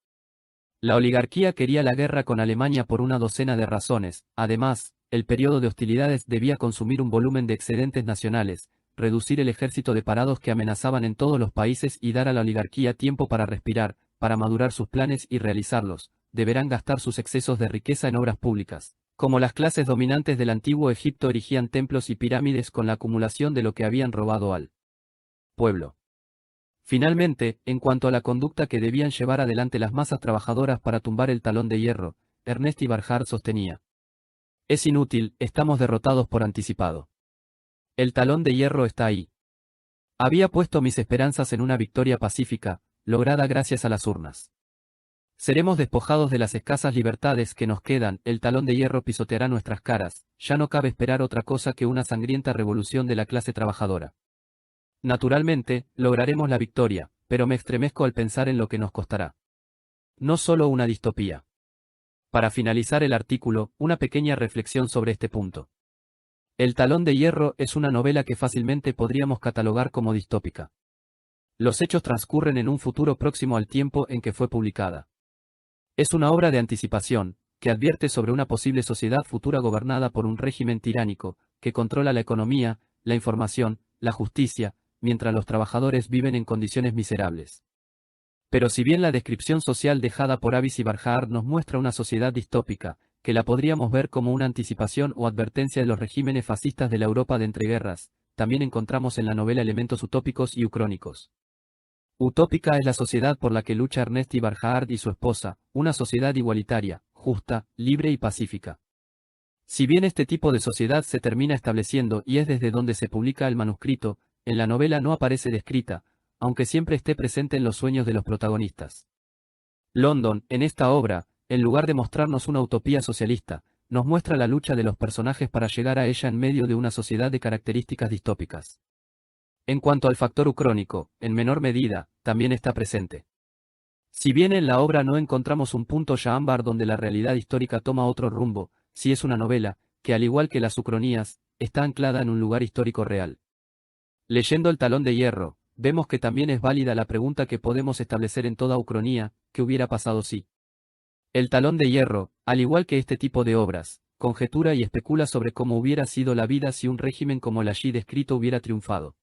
A: la oligarquía quería la guerra con Alemania por una docena de razones. Además, el periodo de hostilidades debía consumir un volumen de excedentes nacionales, reducir el ejército de parados que amenazaban en todos los países y dar a la oligarquía tiempo para respirar, para madurar sus planes y realizarlos. Deberán gastar sus excesos de riqueza en obras públicas. Como las clases dominantes del antiguo Egipto erigían templos y pirámides con la acumulación de lo que habían robado al pueblo. Finalmente, en cuanto a la conducta que debían llevar adelante las masas trabajadoras para tumbar el talón de hierro, Ernest Iberhard sostenía: es inútil, estamos derrotados por anticipado. El talón de hierro está ahí. Había puesto mis esperanzas en una victoria pacífica, lograda gracias a las urnas. Seremos despojados de las escasas libertades que nos quedan, el talón de hierro pisoteará nuestras caras, ya no cabe esperar otra cosa que una sangrienta revolución de la clase trabajadora. Naturalmente, lograremos la victoria, pero me estremezco al pensar en lo que nos costará. No solo una distopía. Para finalizar el artículo, una pequeña reflexión sobre este punto. El talón de hierro es una novela que fácilmente podríamos catalogar como distópica. Los hechos transcurren en un futuro próximo al tiempo en que fue publicada. Es una obra de anticipación, que advierte sobre una posible sociedad futura gobernada por un régimen tiránico, que controla la economía, la información, la justicia, mientras los trabajadores viven en condiciones miserables. Pero si bien la descripción social dejada por Avis y Barjaard nos muestra una sociedad distópica, que la podríamos ver como una anticipación o advertencia de los regímenes fascistas de la Europa de entreguerras, también encontramos en la novela elementos utópicos y ucrónicos. Utópica es la sociedad por la que lucha Ernest Barjaard y su esposa, una sociedad igualitaria, justa, libre y pacífica. Si bien este tipo de sociedad se termina estableciendo y es desde donde se publica el manuscrito, en la novela no aparece descrita, aunque siempre esté presente en los sueños de los protagonistas. London, en esta obra, en lugar de mostrarnos una utopía socialista, nos muestra la lucha de los personajes para llegar a ella en medio de una sociedad de características distópicas. En cuanto al factor ucrónico, en menor medida, también está presente. Si bien en la obra no encontramos un punto ya ámbar donde la realidad histórica toma otro rumbo, sí es una novela, que al igual que las ucronías, está anclada en un lugar histórico real. Leyendo El talón de hierro, vemos que también es válida la pregunta que podemos establecer en toda ucronía, ¿qué hubiera pasado si? El talón de hierro, al igual que este tipo de obras, conjetura y especula sobre cómo hubiera sido la vida si un régimen como el allí descrito hubiera triunfado.